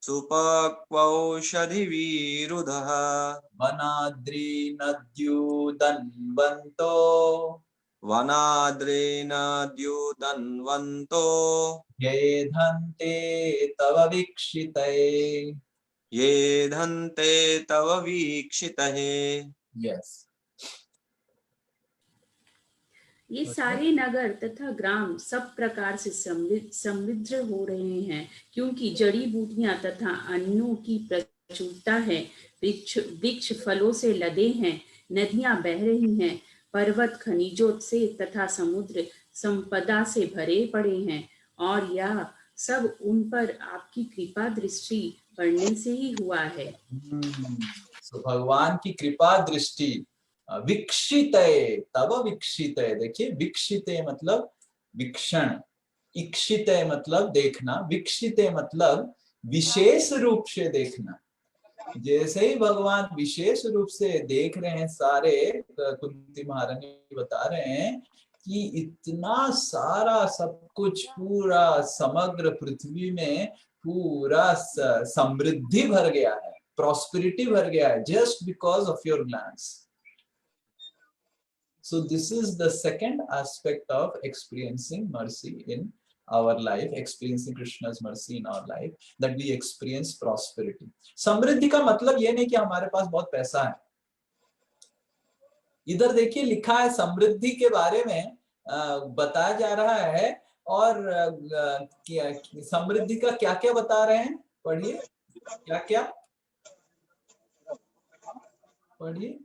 सुपक्वौषधिविरुधः वनाद्रि नद्युदन्वन्तो, वनाद्रे नद्युदन्वन्तो येधन्ते तव वीक्षितये. येधन्ते तव वीक्षितहे. Yes. ये सारे नगर तथा ग्राम सब प्रकार से समृद्ध हो रहे हैं, क्योंकि जड़ी बूटियां तथा अन्नों की प्रचुरता है. वृक्ष फलों से लदे हैं, नदियां बह रही हैं, पर्वत खनिजों से तथा समुद्र संपदा से भरे पड़े हैं, और यह सब उन पर आपकी कृपा दृष्टि पड़ने से ही हुआ है. So भगवान की कृपा दृष्टि, वीक्षितये तव वीक्षितये. देखिए, वीक्षितये मतलब वीक्षण, इक्षितये मतलब देखना, वीक्षितये मतलब विशेष रूप से देखना. जैसे ही भगवान विशेष रूप से देख रहे हैं सारे, कुंती महारानी बता रहे हैं कि इतना सारा सब कुछ, पूरा समग्र पृथ्वी में पूरा समृद्धि भर गया है, प्रॉस्पेरिटी भर गया है, just because of your glance. So this is the second aspect of experiencing mercy in our life, experiencing Krishna's mercy in our life, that we experience prosperity. समृद्धि का मतलब ये नहीं कि हमारे पास बहुत पैसा है. इधर देखिए लिखा है समृद्धि के बारे में बताया जा रहा है, और समृद्धि का क्या क्या बता रहे हैं? पढ़िए, क्या क्या पढ़िए.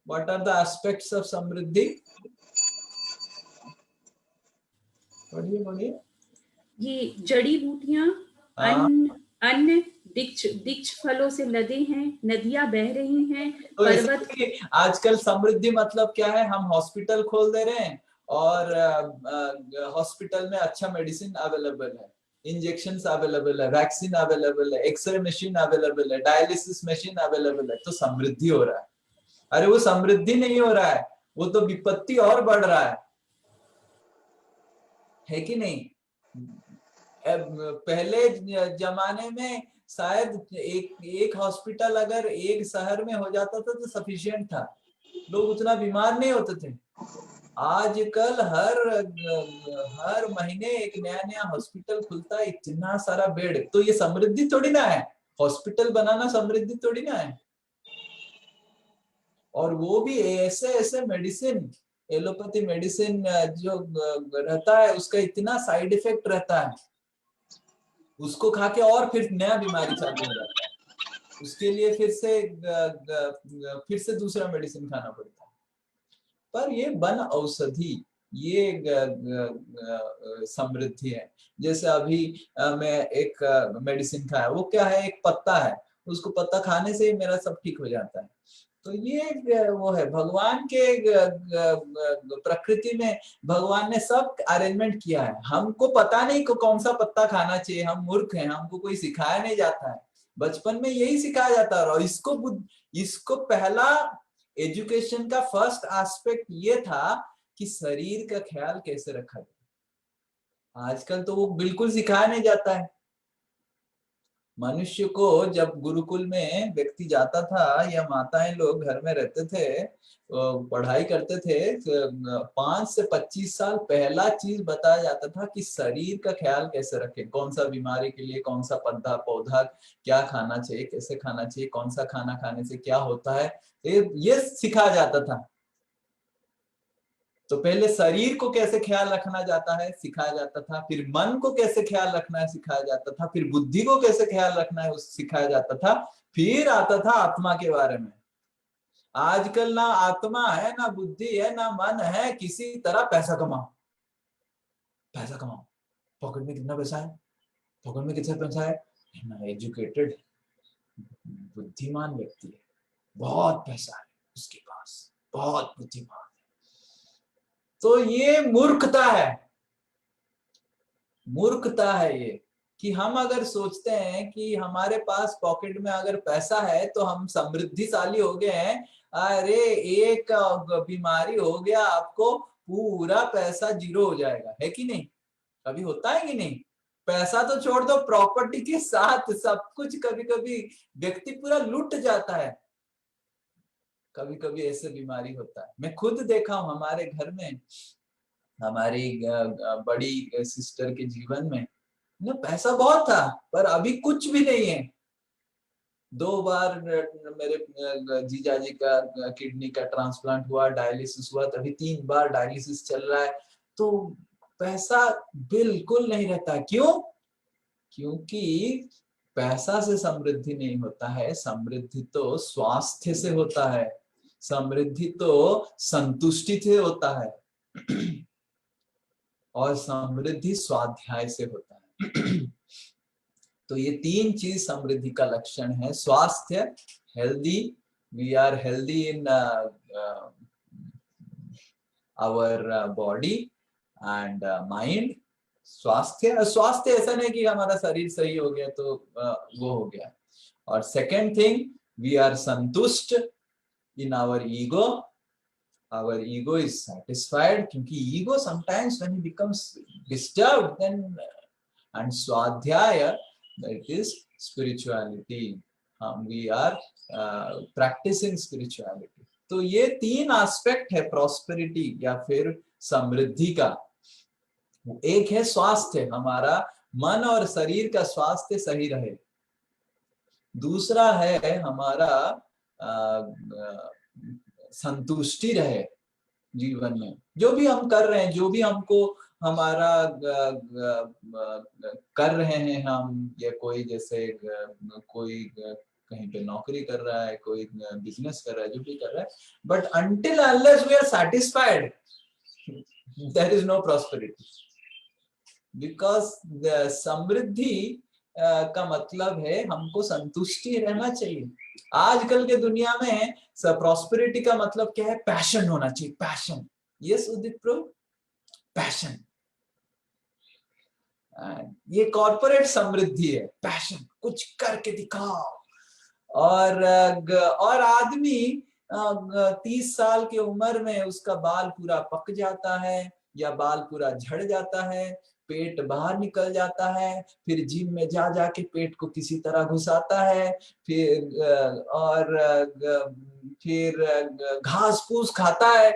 What are the aspects of समृद्धि? पढ़िए पढ़िए. ये जड़ी बूटियां, अन्न, वृक्ष फलों से लदे हैं, नदियां बह रही हैं, तो पर्वत. आजकल समृद्धि मतलब क्या है? हम हॉस्पिटल खोल दे रहे हैं, और हॉस्पिटल में अच्छा मेडिसिन अवेलेबल है, इंजेक्शंस अवेलेबल है, वैक्सीन अवेलेबल है, एक्सरे मशीन अवेलेबल है, डायलिसिस मशीन अवेलेबल है, तो समृद्धि हो रहा है. अरे वो समृद्धि नहीं हो रहा है, वो तो विपत्ति और बढ़ रहा है कि नहीं? पहले जमाने में शायद एक हॉस्पिटल अगर एक शहर में हो जाता था तो सफिशिएंट था, लोग उतना बीमार नहीं होते थे. आजकल हर महीने एक नया नया हॉस्पिटल खुलता है, इतना सारा बेड. तो ये समृद्धि थोड़ी ना है, हॉस्पिटल बनाना समृद्धि थोड़ी ना है. और वो भी ऐसे मेडिसिन, एलोपैथी मेडिसिन जो रहता है उसका इतना साइड इफेक्ट रहता है, उसको खा के और फिर नया बीमारी चालू हो जाता है. उसके लिए फिर से दूसरा मेडिसिन खाना पड़ता है। पर ये वन औषधि, ये समृद्धि है। जैसे अभी मैं एक मेडिसिन खाया, वो क्या है, एक पत्ता है, उसको पत्ता खाने से ही मेरा सब ठीक हो जाता है। तो ये वो है भगवान के प्रकृति में, भगवान ने सब अरेंजमेंट किया है। हमको पता नहीं को कौन सा पत्ता खाना चाहिए, हम मूर्ख हैं, हमको कोई सिखाया नहीं जाता है। बचपन में यही सिखाया जाता है। और इसको पहला एजुकेशन का फर्स्ट एस्पेक्ट ये था कि शरीर का ख्याल कैसे रखा जाए। आजकल तो वो बिल्कुल सिखाया नहीं जाता है। मनुष्य को जब गुरुकुल में व्यक्ति जाता था या माताएं लोग घर में रहते थे, पढ़ाई करते थे, 5 से 25 साल पहला चीज बताया जाता था कि शरीर का ख्याल कैसे रखें, कौन सा बीमारी के लिए कौन सा पौधा क्या खाना चाहिए, कैसे खाना चाहिए, कौन सा खाना खाने से क्या होता है, ये सिखाया जाता था। तो पहले शरीर को कैसे ख्याल रखना जाता है सिखाया जाता था, फिर मन को कैसे ख्याल रखना है सिखाया जाता था, फिर बुद्धि को कैसे ख्याल रखना है सिखाया जाता था, फिर आता था आत्मा के बारे में। आजकल ना आत्मा है, ना बुद्धि है, ना मन है, किसी तरह पैसा कमाओ, पैसा कमाओ, पॉकेट में कितना पैसा है, पॉकेट में कितना पैसा है, ना एजुकेटेड बुद्धिमान व्यक्ति है, बहुत पैसा है उसके पास, बहुत बुद्धिमान। तो ये मूर्खता है, मूर्खता है ये, कि हम अगर सोचते हैं कि हमारे पास पॉकेट में अगर पैसा है तो हम समृद्धिशाली हो गए हैं। अरे एक बीमारी हो गया आपको, पूरा पैसा जीरो हो जाएगा, है कि नहीं? कभी होता है कि नहीं? पैसा तो छोड़ दो, प्रॉपर्टी के साथ सब कुछ कभी कभी व्यक्ति पूरा लूट जाता है। कभी कभी ऐसे बीमारी होता है। मैं खुद देखा हूं हमारे घर में, हमारी बड़ी सिस्टर के जीवन में ना पैसा बहुत था, पर अभी कुछ भी नहीं है। 2 बार मेरे जीजाजी का किडनी का ट्रांसप्लांट हुआ, डायलिसिस हुआ, अभी 3 बार डायलिसिस चल रहा है। तो पैसा बिल्कुल नहीं रहता। क्यों? क्योंकि पैसा से समृद्धि नहीं होता है, समृद्धि तो स्वास्थ्य से होता है, समृद्धि तो संतुष्टि से होता है, और समृद्धि स्वाध्याय से होता है। तो ये 3 चीज समृद्धि का लक्षण है। स्वास्थ्य, healthy, we are healthy in our body and mind. स्वास्थ्य, स्वास्थ्य ऐसा नहीं कि हमारा शरीर सही हो गया तो वो हो गया। और सेकंड थिंग, वी आर संतुष्ट in our ego, our ego is satisfied, क्योंकि ego sometimes when it becomes disturbed, then and swadhyaya, that is spirituality, we are practicing spirituality। तो ये 3 एस्पेक्ट है प्रॉस्पेरिटी या फिर समृद्धि का। एक है स्वास्थ्य, हमारा मन और शरीर का स्वास्थ्य सही रहे। दूसरा है हमारा संतुष्टि रहे जीवन में, जो भी हम कर रहे हैं, जो भी हमको हमारा कर रहे हैं हम, या कोई जैसे कोई कहीं पे नौकरी कर रहा है, कोई बिजनेस कर रहा है, जो भी कर रहा है, but until unless we are satisfied, there is no prosperity, because the समृद्धि का मतलब है हमको संतुष्टि रहना चाहिए। आजकल के दुनिया में प्रॉस्पेरिटी का मतलब क्या है? पैशन होना चाहिए, पैशन। यस उदित प्रभु, पैशन। ये कॉर्पोरेट समृद्धि है, पैशन, कुछ करके दिखाओ। और आदमी 30 साल की उम्र में उसका बाल पूरा पक जाता है या बाल पूरा झड़ जाता है, पेट बाहर निकल जाता है, फिर जिम में जा जाके पेट को किसी तरह घुसाता है, फिर घास फूस खाता है,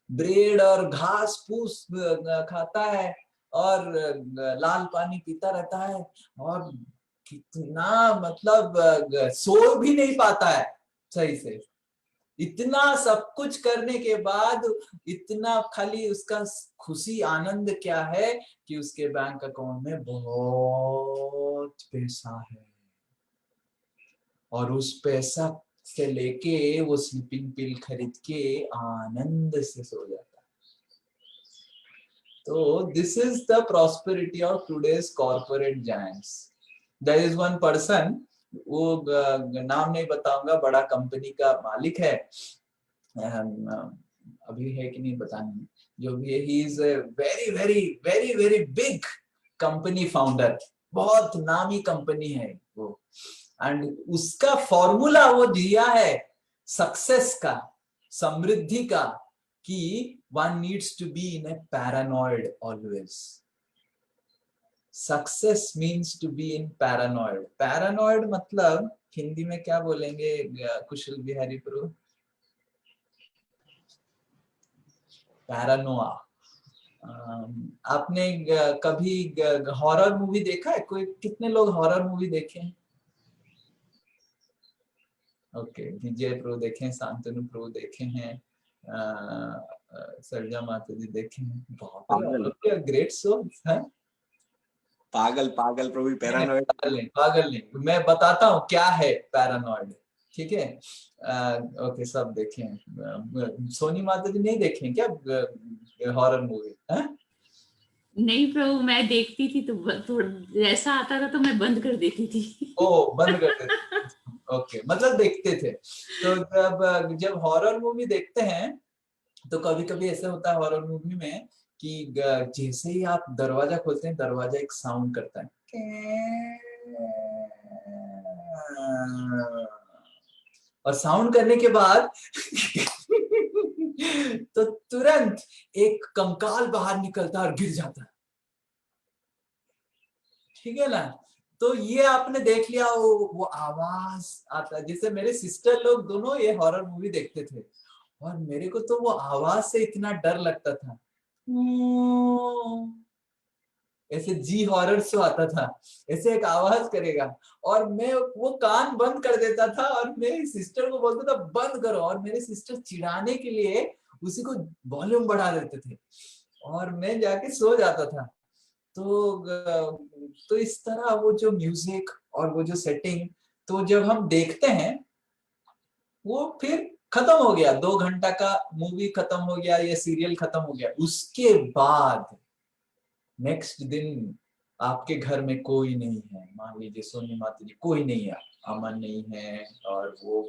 ब्रेड और घास फूस खाता है, और लाल पानी पीता रहता है, और कितना मतलब सो भी नहीं पाता है सही से। इतना सब कुछ करने के बाद इतना खाली उसका खुशी आनंद क्या है कि उसके बैंक अकाउंट में बहुत पैसा है। और उस पैसा से लेके वो स्लीपिंग पिल खरीद के आनंद से सो जाता है। तो this is the prosperity of today's corporate giants. There is one person, वो नाम नहीं बताऊंगा, बड़ा कंपनी का मालिक है, अभी है कि नहीं पता नहीं, जो भी है, he is a very very very very big company founder, बहुत नामी कंपनी है वो, एंड उसका फॉर्मूला वो दिया है सक्सेस का, समृद्धि का, कि one needs to be in a paranoid always. Success means to be in paranoid. Paranoid मतलब हिंदी में क्या बोलेंगे कुशल बिहारी प्रभु? पैरानोआ। आपने कभी हॉरर मूवी देखा है? कोई कितने लोग हॉरर मूवी देखे हैं? ओके, विजय प्रभु देखे हैं, शांतनु प्रभु देखे हैं, सरजा माता जी देखे हैं। बहुत ग्रेट शो है। पागल पागल प्रभु पैरानॉइड। पागल नहीं, मैं बताता हूँ क्या है पैरानॉइड, ठीक है? ओके, सब देखे हैं। सोनी माता जी नहीं देखे क्या हॉरर मूवी? नहीं प्रभु, मैं देखती थी तो ऐसा आता था तो मैं बंद कर देती थी। ओ, बंद कर देती थी। ओके, मतलब देखते थे। तो जब हॉरर मूवी देखते हैं तो कभी कभी ऐसा होता है हॉरर मूवी में कि जैसे ही आप दरवाजा खोलते हैं, दरवाजा एक साउंड करता है, और साउंड करने के बाद तो तुरंत एक कंकाल बाहर निकलता है और गिर जाता है, ठीक है ना? तो ये आपने देख लिया, वो आवाज आता है। जैसे मेरे सिस्टर लोग दोनों ये हॉरर मूवी देखते थे, और मेरे को तो वो आवाज से इतना डर लगता था, ऐसे जी हॉरर शो आता था, ऐसे एक आवाज करेगा, और मैं वो कान बंद कर देता था और मेरी सिस्टर को बोलता था बंद करो, और मेरे सिस्टर चिढ़ाने के लिए उसी को वॉल्यूम बढ़ा देते थे, और मैं जाके सो जाता था। तो इस तरह वो जो म्यूजिक और वो जो सेटिंग, तो जब हम देखते हैं वो फिर खत्म हो गया, 2 घंटा का मूवी खत्म हो गया, ये सीरियल खत्म हो गया, उसके बाद नेक्स्ट दिन आपके घर में कोई नहीं है, मान लीजिए सोनी माता जी, कोई नहीं है, अमन नहीं है, और वो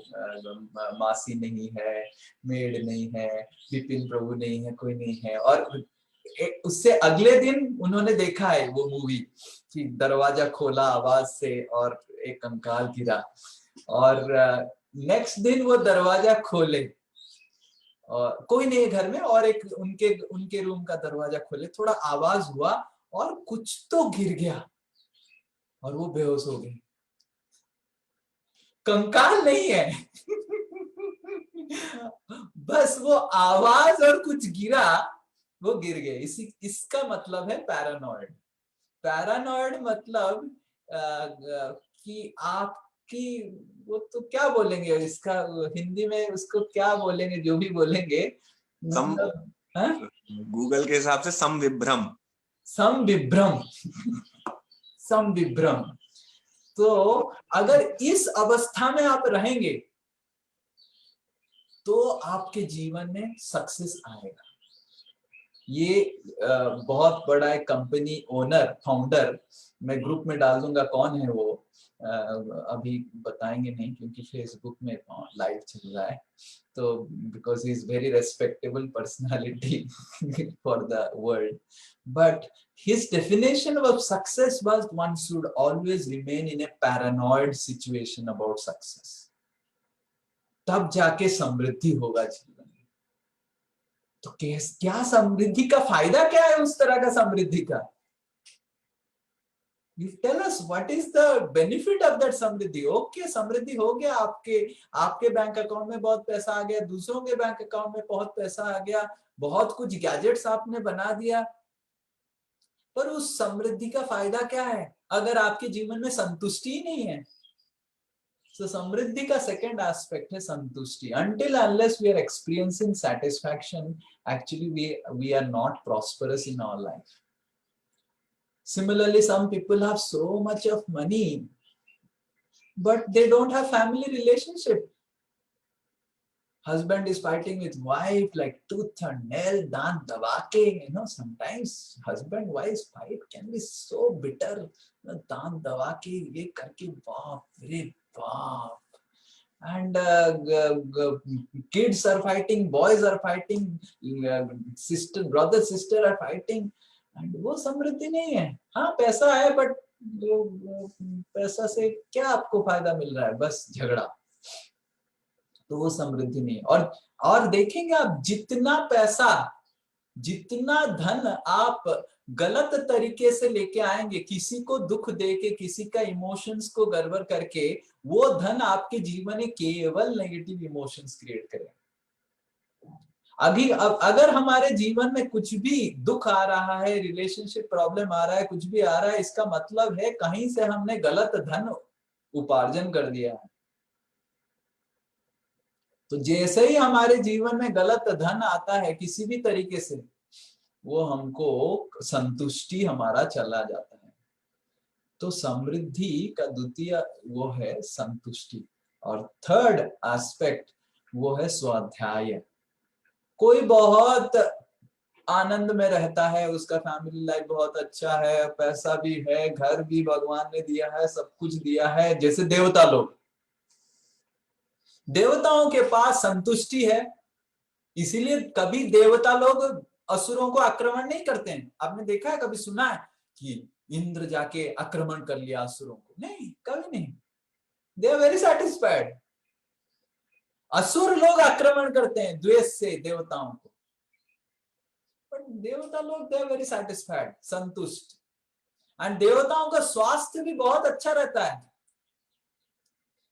मासी नहीं है, मेड नहीं है, विपिन प्रभु नहीं है, कोई नहीं है। और उससे अगले दिन उन्होंने देखा है वो मूवी कि दरवाजा खोला आवाज से और एक कंकाल गिरा, और नेक्स्ट दिन वो दरवाजा खोले और कोई नहीं है घर में, और एक उनके रूम का दरवाजा खोले, थोड़ा आवाज हुआ और कुछ तो गिर गया और वो बेहोश हो गए। कंकाल नहीं है बस वो आवाज और कुछ गिरा, वो गिर गए। इसका मतलब है पैरानॉइड। पैरानॉइड मतलब कि आपकी, वो तो क्या बोलेंगे इसका हिंदी में, उसको क्या बोलेंगे, जो भी बोलेंगे, गूगल के हिसाब से संविभ्रम। संविभ्रम संविभ्रम। तो अगर इस अवस्था में आप रहेंगे तो आपके जीवन में सक्सेस आएगा। ये बहुत बड़ा एक कंपनी ओनर, फाउंडर, मैं ग्रुप में डाल दूंगा कौन है वो, अभी बताएंगे नहीं क्योंकि फेसबुक में लाइव चल रहा है, तो because he is very respectable personality for the world, but his definition of success was one should always remain in a paranoid situation about success, तब जाके समृद्धि होगा जीवन में। तो क्या समृद्धि का फायदा क्या है? उस तरह का समृद्धि का, you tell us what is the benefit of that समृद्धि? ओके, समृद्धि हो गया, आपके बैंक अकाउंट में बहुत पैसा आ गया, दूसरों के बैंक अकाउंट में बहुत पैसा आ गया, बहुत कुछ गैजेट्स आपने बना दिया, पर उस समृद्धि का फायदा क्या है अगर आपके जीवन में संतुष्टि नहीं है? तो समृद्धि का सेकंड एस्पेक्ट है संतुष्टि। Until unless we are experiencing satisfaction, actually we are not prosperous in our life. Similarly, some people have so much of money, but they don't have family relationship. Husband is fighting with wife like tooth and nail, daan daba ke, sometimes husband wife fight can be so bitter, daan daba ke ye karke, baap re baap. And kids are fighting, boys are fighting, sister brother sister are fighting, and वो समृद्धि नहीं है. हाँ पैसा है, but पैसा से क्या आपको फायदा मिल रहा है? बस झगड़ा. तो वो समृद्धि नहीं है. और देखेंगे आप, जितना पैसा, जितना धन आप गलत तरीके से लेके आएंगे, किसी को दुख देके, किसी का इमोशंस को गड़बड़ करके, वो धन आपके जीवन में केवल नेगेटिव इमोशंस क्रिएट करेगा. अगर हमारे जीवन में कुछ भी दुख आ रहा है, रिलेशनशिप प्रॉब्लम आ रहा है, कुछ भी आ रहा है, इसका मतलब है कहीं से हमने गलत धन उपार्जन कर दिया है. तो जैसे ही हमारे जीवन में गलत धन आता है किसी भी तरीके से, वो हमको संतुष्टि हमारा चला जाता है. तो समृद्धि का द्वितीय वो है संतुष्टि. और थर्ड एस्पेक्ट वो है स्वाध्याय. कोई बहुत आनंद में रहता है, उसका फैमिली लाइफ बहुत अच्छा है, पैसा भी है, घर भी भगवान ने दिया है, सब कुछ दिया है. जैसे देवता लोग, देवताओं के पास संतुष्टि है, इसीलिए कभी देवता लोग असुरों को आक्रमण नहीं करते हैं. आपने देखा है, कभी सुना है कि इंद्र जाके आक्रमण कर लिया असुरों को? नहीं, कभी नहीं. They are very satisfied. असुर लोग आक्रमण करते हैं द्वेष से देवताओं को, बट देवता लोग दे आर वेरी सैटिस्फाइड, संतुष्ट. एंड देवताओं का स्वास्थ्य भी बहुत अच्छा रहता है.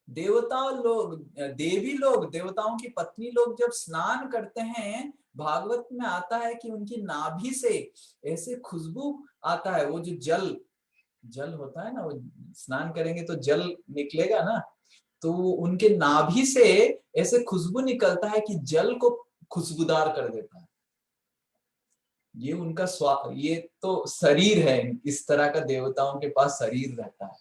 देवता लोग, देवी लोग, देवताओं की पत्नी लोग जब स्नान करते हैं, भागवत में आता है कि उनकी नाभि से ऐसे खुशबू आता है. वो जो जल होता है ना, वो स्नान करेंगे तो जल निकलेगा ना, तो उनके नाभि से ऐसे खुशबू निकलता है कि जल को खुशबूदार कर देता है. ये उनका ये तो शरीर है, इस तरह का देवताओं के पास शरीर रहता है.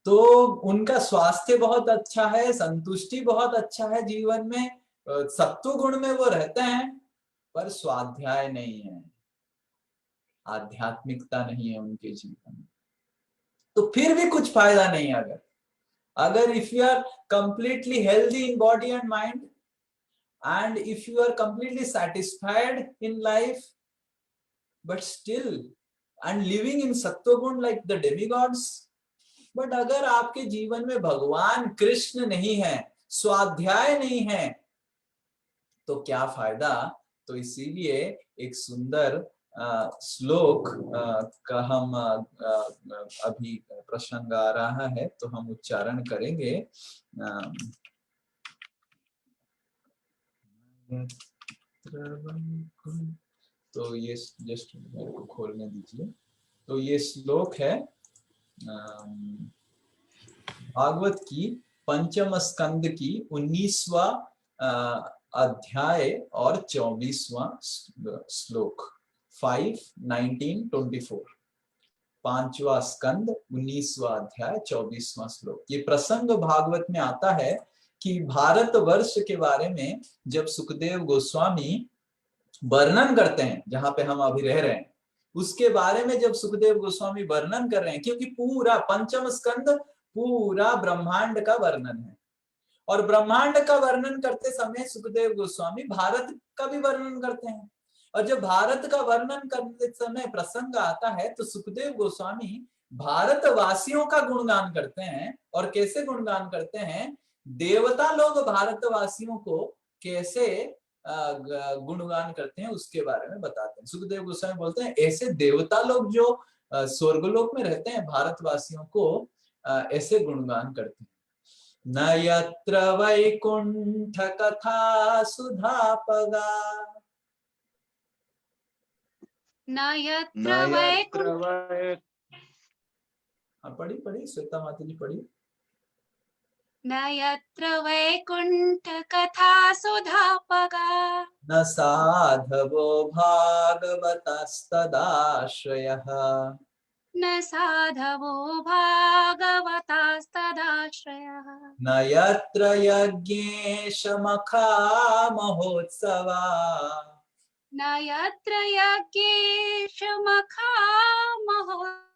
तो उनका स्वास्थ्य बहुत अच्छा है, संतुष्टि बहुत अच्छा है जीवन में, सत्व गुण में वो रहते हैं, पर स्वाध्याय नहीं है, आध्यात्मिकता नहीं है उनके जीवन में. तो फिर भी कुछ फायदा नहीं. अगर if you are completely healthy in body and mind, and if you are completely satisfied in life, but still and living in sattva-gun like the demigods, but अगर आपके जीवन में भगवान कृष्ण नहीं है, स्वाध्याय नहीं है, तो क्या फायदा. तो इसीलिए एक सुंदर श्लोक का हम अभी प्रसंग आ रहा है, तो हम उच्चारण करेंगे. तो ये जस्ट मेरे को खोलने दीजिए. तो ये श्लोक है भागवत की पंचम स्कंद की 19वां अध्याय और 24वां श्लोक. 5:19-24, 5वां स्कंद 19वां अध्याय 24वां श्लोक. ये प्रसंग भागवत में आता है कि भारतवर्ष के बारे में जब सुखदेव गोस्वामी वर्णन करते हैं, जहां पे हम अभी रह रहे हैं, उसके बारे में जब सुखदेव गोस्वामी वर्णन कर रहे हैं, क्योंकि पूरा पंचम स्कंद पूरा ब्रह्मांड का वर्णन है, और ब्रह्मांड का वर्णन करते समय सुखदेव गोस्वामी भारत का भी वर्णन करते हैं. और जब भारत का वर्णन करते समय प्रसंग आता है, तो सुखदेव गोस्वामी भारतवासियों का गुणगान करते हैं. और कैसे गुणगान करते हैं? देवता लोग भारतवासियों को कैसे गुणगान करते हैं उसके बारे में बताते हैं. सुखदेव गोस्वामी बोलते हैं, ऐसे देवता लोग जो स्वर्गलोक में रहते हैं, भारतवासियों को ऐसे गुणगान करते हैं. न यत्र वैकुंठ कथा सुधापगा, न यत्र वैकुंठ, पढ़ी श्वेता माता जी पढ़ी. न यत्र वैकुंठ कथा सुधापगा, न साधवो भागवतस्तदाश्रयः, न साधवो भागवतास्तदाश्रयः, न यत्र यज्ञेशमखा महोत्सवा न यत्र यज्ञेशमखा महोत्सवा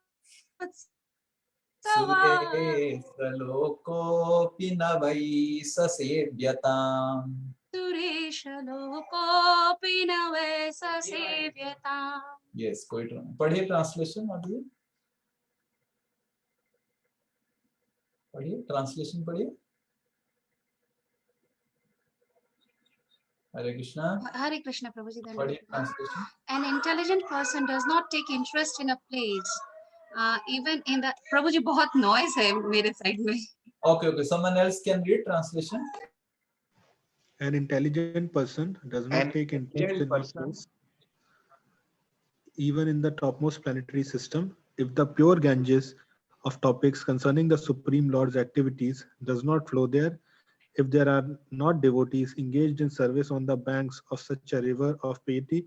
सुरेशलोकोऽपि न वै ससेव्यताम् सुरेशलोकोऽपि न वै ससेव्यताम्। यस, कोई पढ़िए ट्रांसलेशन माधुरी, पढ़िए ट्रांसलेशन पढ़िए। हरे कृष्णा। Hare Krishna, Prabhuji. पढ़िए translation. An intelligent person does not take interest in a place, even in the. Prabhuji, बहुत noise है मेरे side में. Okay, someone else can read translation. An intelligent person does not take interest in a place, even in the topmost planetary system, if the pure Ganges of topics concerning the Supreme Lord's activities does not flow there, if there are not devotees engaged in service on the banks of such a river of piety,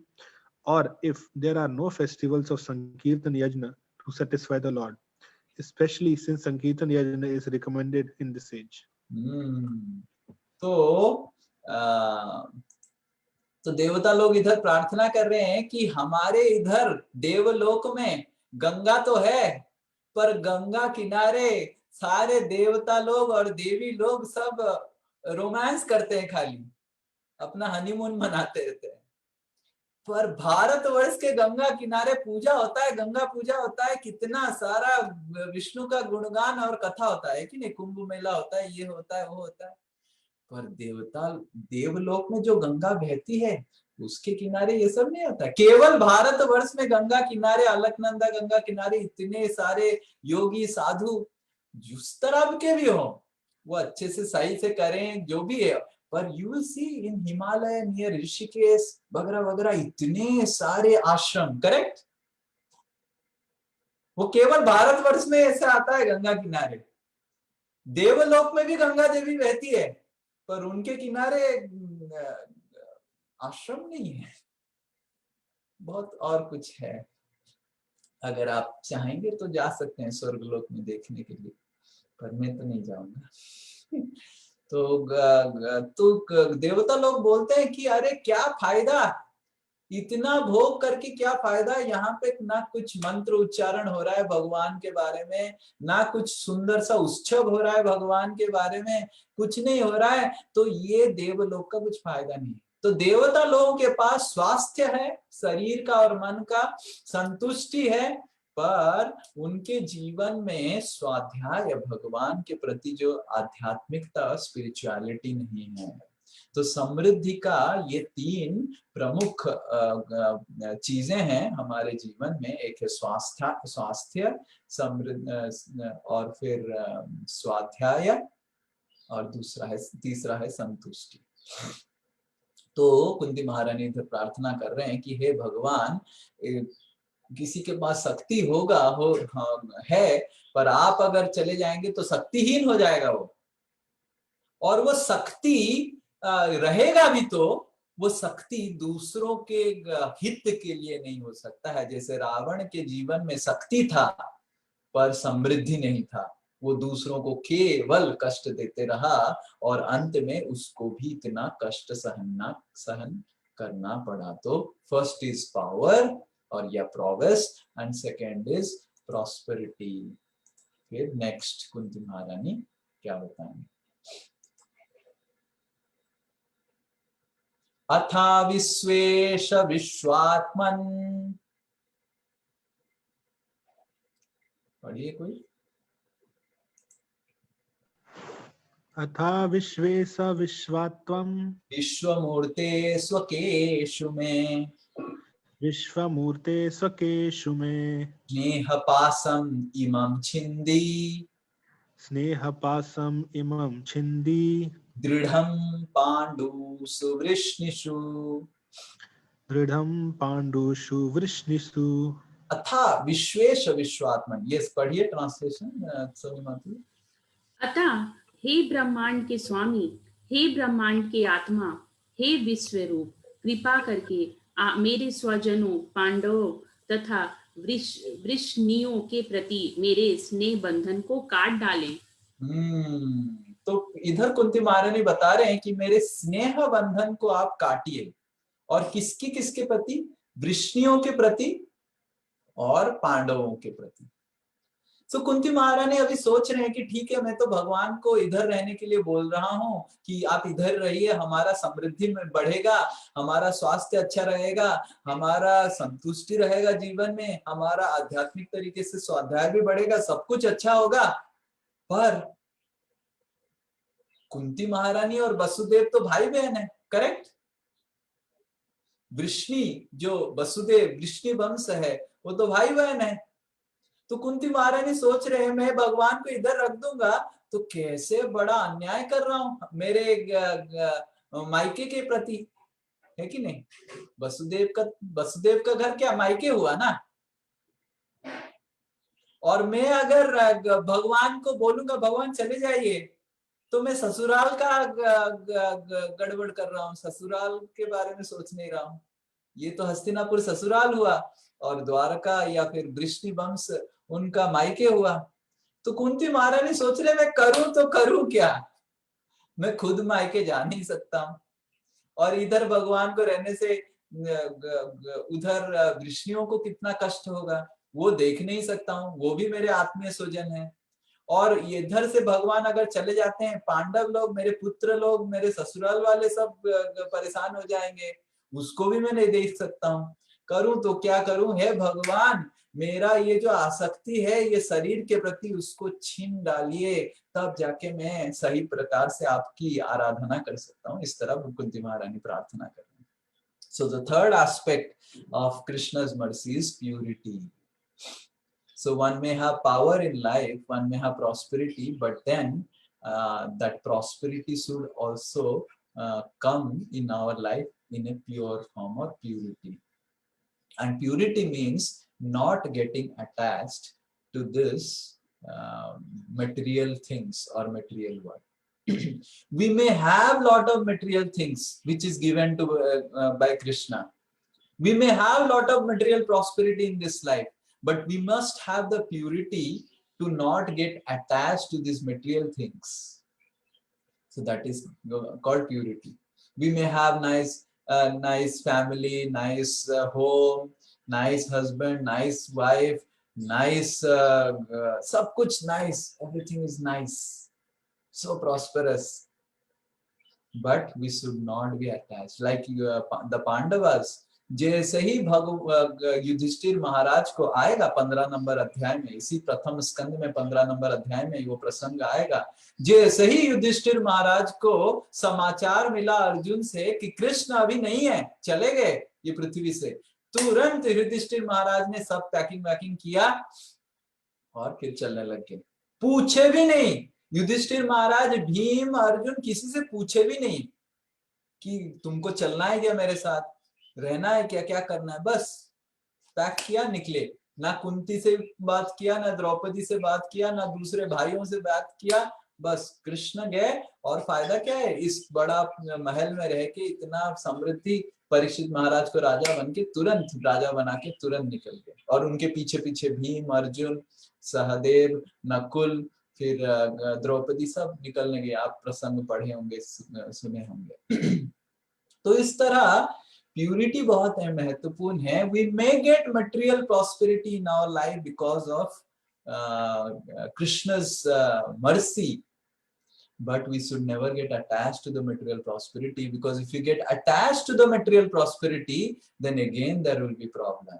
or if there are no festivals of Sankirtan Yajna to satisfy the Lord, especially since Sankirtan Yajna is recommended in this age. तो देवता लोग इधर प्रार्थना कर रहे हैं कि हमारे इधर देवलोक में गंगा तो है, पर गंगा किनारे सारे देवता लोग और देवी लोग सब रोमांस करते हैं, खाली अपना हनीमून मनाते रहते हैं। पर भारतवर्ष के गंगा किनारे पूजा होता है, गंगा पूजा होता है, कितना सारा विष्णु का गुणगान और कथा होता है कि नहीं, कुंभ मेला होता है, ये होता है, वो होता है। पर देवलोक में जो गंगा बहती है उसके किनारे ये सब नहीं होता। केवल भारतवर्ष में गंगा किनारे, अलकनंदा गंगा किनारे इतने सारे योगी साधु जिस तरह के भी हो, वो अच्छे से सही से करें जो भी है, पर you will see in Himalaya near Rishikesh वगैरह वगैरह इतने सारे आश्रम, करेक्ट। वो केवल भारतवर्ष में ऐसा आता है गंगा किनारे। देवलोक में भी गंगा देवी बहती है, पर उनके किनारे आश्रम नहीं है, बहुत और कुछ है। अगर आप चाहेंगे तो जा सकते हैं स्वर्गलोक में देखने के लिए, पर मैं तो नहीं जाऊंगा। तो देवता लोग बोलते हैं कि अरे क्या फायदा, इतना भोग करके क्या फायदा, यहाँ पे ना कुछ मंत्र उच्चारण हो रहा है भगवान के बारे में, ना कुछ सुंदर सा उत्सव हो रहा है भगवान के बारे में, कुछ नहीं हो रहा है, तो ये देवलोक का कुछ फायदा नहीं। तो देवता लोगों के पास स्वास्थ्य है, शरीर का और मन का, संतुष्टि है, पर उनके जीवन में स्वाध्याय, भगवान के प्रति जो आध्यात्मिकता, स्पिरिचुअलिटी नहीं है। तो समृद्धि का ये तीन प्रमुख चीजें हैं हमारे जीवन में। एक है स्वास्थ्य, समृद्धि और फिर स्वाध्याय, और तीसरा है संतुष्टि। तो कुंती महारानी इधर प्रार्थना कर रहे हैं कि हे भगवान, किसी के पास शक्ति है, पर आप अगर चले जाएंगे तो शक्तिहीन हो जाएगा वो, और वो शक्ति रहेगा भी तो वो शक्ति दूसरों के हित के लिए नहीं हो सकता है। जैसे रावण के जीवन में शक्ति था पर समृद्धि नहीं था, वो दूसरों को केवल कष्ट देते रहा, और अंत में उसको भी इतना कष्ट सहन करना पड़ा। तो फर्स्ट इज पावर और या progress, and second is prosperity. फिर नेक्स्ट कुंती महारानी क्या बताएंगे। अथा विश्वेश विश्वात्मन, पढ़िए कोई। अथा विश्वेश विश्वात्वं विश्वमूर्ते स्वकेषु में, विश्वमूर्ते स्वकेषु में, स्नेहपासम इमं छिन्दी, स्नेहपासम इमं छिन्दी, दृढ़ं पाण्डुषु वृष्णिषु, दृढ़ं पाण्डुषु वृष्णिषु। अथा विश्वेश विश्वात्मन। यस, पढ़िए ट्रांसलेशन सोनी माधुरी। अतः हे ब्रह्मांड के स्वामी, हे ब्रह्मांड के आत्मा, हे विश्वरूप, कृपा करके मेरे स्वजनों पांडवों तथा वृष्णियों के प्रति मेरे स्नेह बंधन को काट डालें। तो इधर कुंती महारानी बता रहे हैं कि मेरे स्नेह बंधन को आप काटिए, और किसकी किसके प्रति? वृष्णियों के प्रति और पांडवों के प्रति। तो कुंती महारानी अभी सोच रहे हैं कि ठीक है, मैं तो भगवान को इधर रहने के लिए बोल रहा हूँ कि आप इधर रहिए, हमारा समृद्धि में बढ़ेगा, हमारा स्वास्थ्य अच्छा रहेगा, हमारा संतुष्टि रहेगा जीवन में, हमारा आध्यात्मिक तरीके से स्वाध्याय भी बढ़ेगा, सब कुछ अच्छा होगा। पर कुंती महारानी और वसुदेव तो भाई बहन है, करेक्ट? वृष्णि जो वसुदेव वृष्णि वंश है वो तो भाई बहन है। तो कुंती महारानी सोच रहे हैं मैं भगवान को इधर रख दूंगा तो कैसे बड़ा अन्याय कर रहा हूं मेरे मायके के प्रति, है कि नहीं? वसुदेव का घर क्या मायके हुआ ना। और मैं अगर भगवान को बोलूंगा भगवान चले जाइए, तो मैं ससुराल का गड़बड़ कर रहा हूँ, ससुराल के बारे में सोच नहीं रहा हूँ। ये तो हस्तिनापुर ससुराल हुआ और द्वारका या फिर वृष्णि वंश उनका मायके हुआ। तो कुंती महारानी सोच रहे मैं करूं तो करूं क्या, मैं खुद मायके जा नहीं सकता हूं, और इधर भगवान को रहने से उधर वृष्णियों को कितना कष्ट होगा वो देख नहीं सकता हूं, वो भी मेरे आत्मीय स्वजन है। और इधर से भगवान अगर चले जाते हैं, पांडव लोग, मेरे पुत्र लोग, मेरे ससुराल वाले सब परेशान हो जाएंगे, उसको भी मैं नहीं देख सकता हूँ। करूं तो क्या करूं? हे भगवान, मेरा ये जो आसक्ति है ये शरीर के प्रति, उसको छीन डालिए, तब जाके मैं सही प्रकार से आपकी आराधना कर सकता हूँ। इस तरह कुंती महारानी प्रार्थना कर रही हैं। So the third aspect of Krishna's mercy is purity. So one may have power in life, one may have prosperity, but then that prosperity should also come in our life in a pure form or purity. And purity means not getting attached to this material things or material world. We may have lot of material things which is given to by Krishna. We may have lot of material prosperity in this life, but we must have the purity to not get attached to these material things. So that is called purity. We may have nice family, nice home, nice husband, nice wife, nice sab kuch nice, everything is nice, so prosperous, but we should not be attached. Like the Pandavas, जैसे ही युधिष्ठिर महाराज को आएगा 15 number अध्याय में, इसी प्रथम स्कंद में 15 number अध्याय में वो प्रसंग आएगा, जैसे ही युधिष्ठिर महाराज को समाचार मिला अर्जुन से कि कृष्ण अभी नहीं है, चले गए ये पृथ्वी से, तुरंत युधिष्ठिर महाराज ने सब पैकिंग वैकिंग किया और फिर चलने लग गए, पूछे भी नहीं। युधिष्ठिर महाराज, भीम, अर्जुन किसी से पूछे भी नहीं कि तुमको चलना है क्या, मेरे साथ रहना है क्या, क्या करना है, बस पैक किया, निकले। ना कुंती से बात किया, ना द्रौपदी से बात किया, ना दूसरे भाइयों से बात किया, बस कृष्ण गए। और फायदा क्या है, इस बड़ा महल में रह के इतना समृद्धि, परीक्षित महाराज को राजा बन के तुरंत राजा बना के तुरंत निकल गए, और उनके पीछे पीछे भीम, अर्जुन, सहदेव, नकुल, फिर द्रौपदी, सब निकलने गए। आप प्रसंग पढ़े होंगे, सुने होंगे। तो इस तरह प्यूरिटी बहुत महत्वपूर्ण है। We may get material prosperity in our life because of Krishna's mercy, but we should never get attached to the material prosperity, because if you get attached to the material prosperity, then again there will be problem.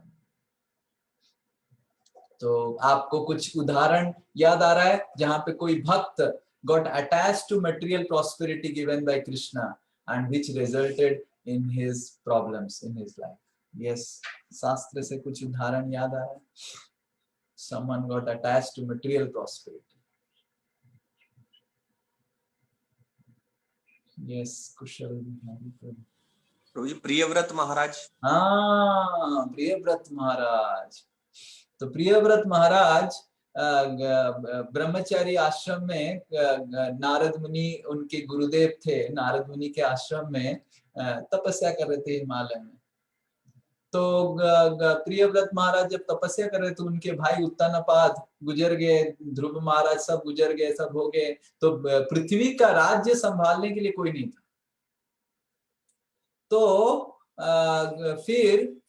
तो आपको कुछ उदाहरण याद आ रहा है जहां पे कोई भक्त got attached to material prosperity given by Krishna and which resulted in his problems in his life? Yes, शास्त्र से कुछ उदाहरण याद आ रहा है? Someone got attached to material prosperity. Yes, कुशल प्रभु जी, प्रियव्रत महाराज। हाँ, प्रियव्रत महाराज। तो प्रियव्रत महाराज ब्रह्मचारी आश्रम में, नारद मुनि उनके गुरुदेव थे, नारद मुनि के आश्रम में तपस्या कर रहे थे हिमालय में। तो प्रियव्रत महाराज जब तपस्या कर रहे थे, उनके भाई उत्तानपाद गुजर गए, ध्रुव महाराज सब गुजर गए, सब हो गए, तो पृथ्वी का राज्य संभालने के लिए कोई नहीं था। तो फिर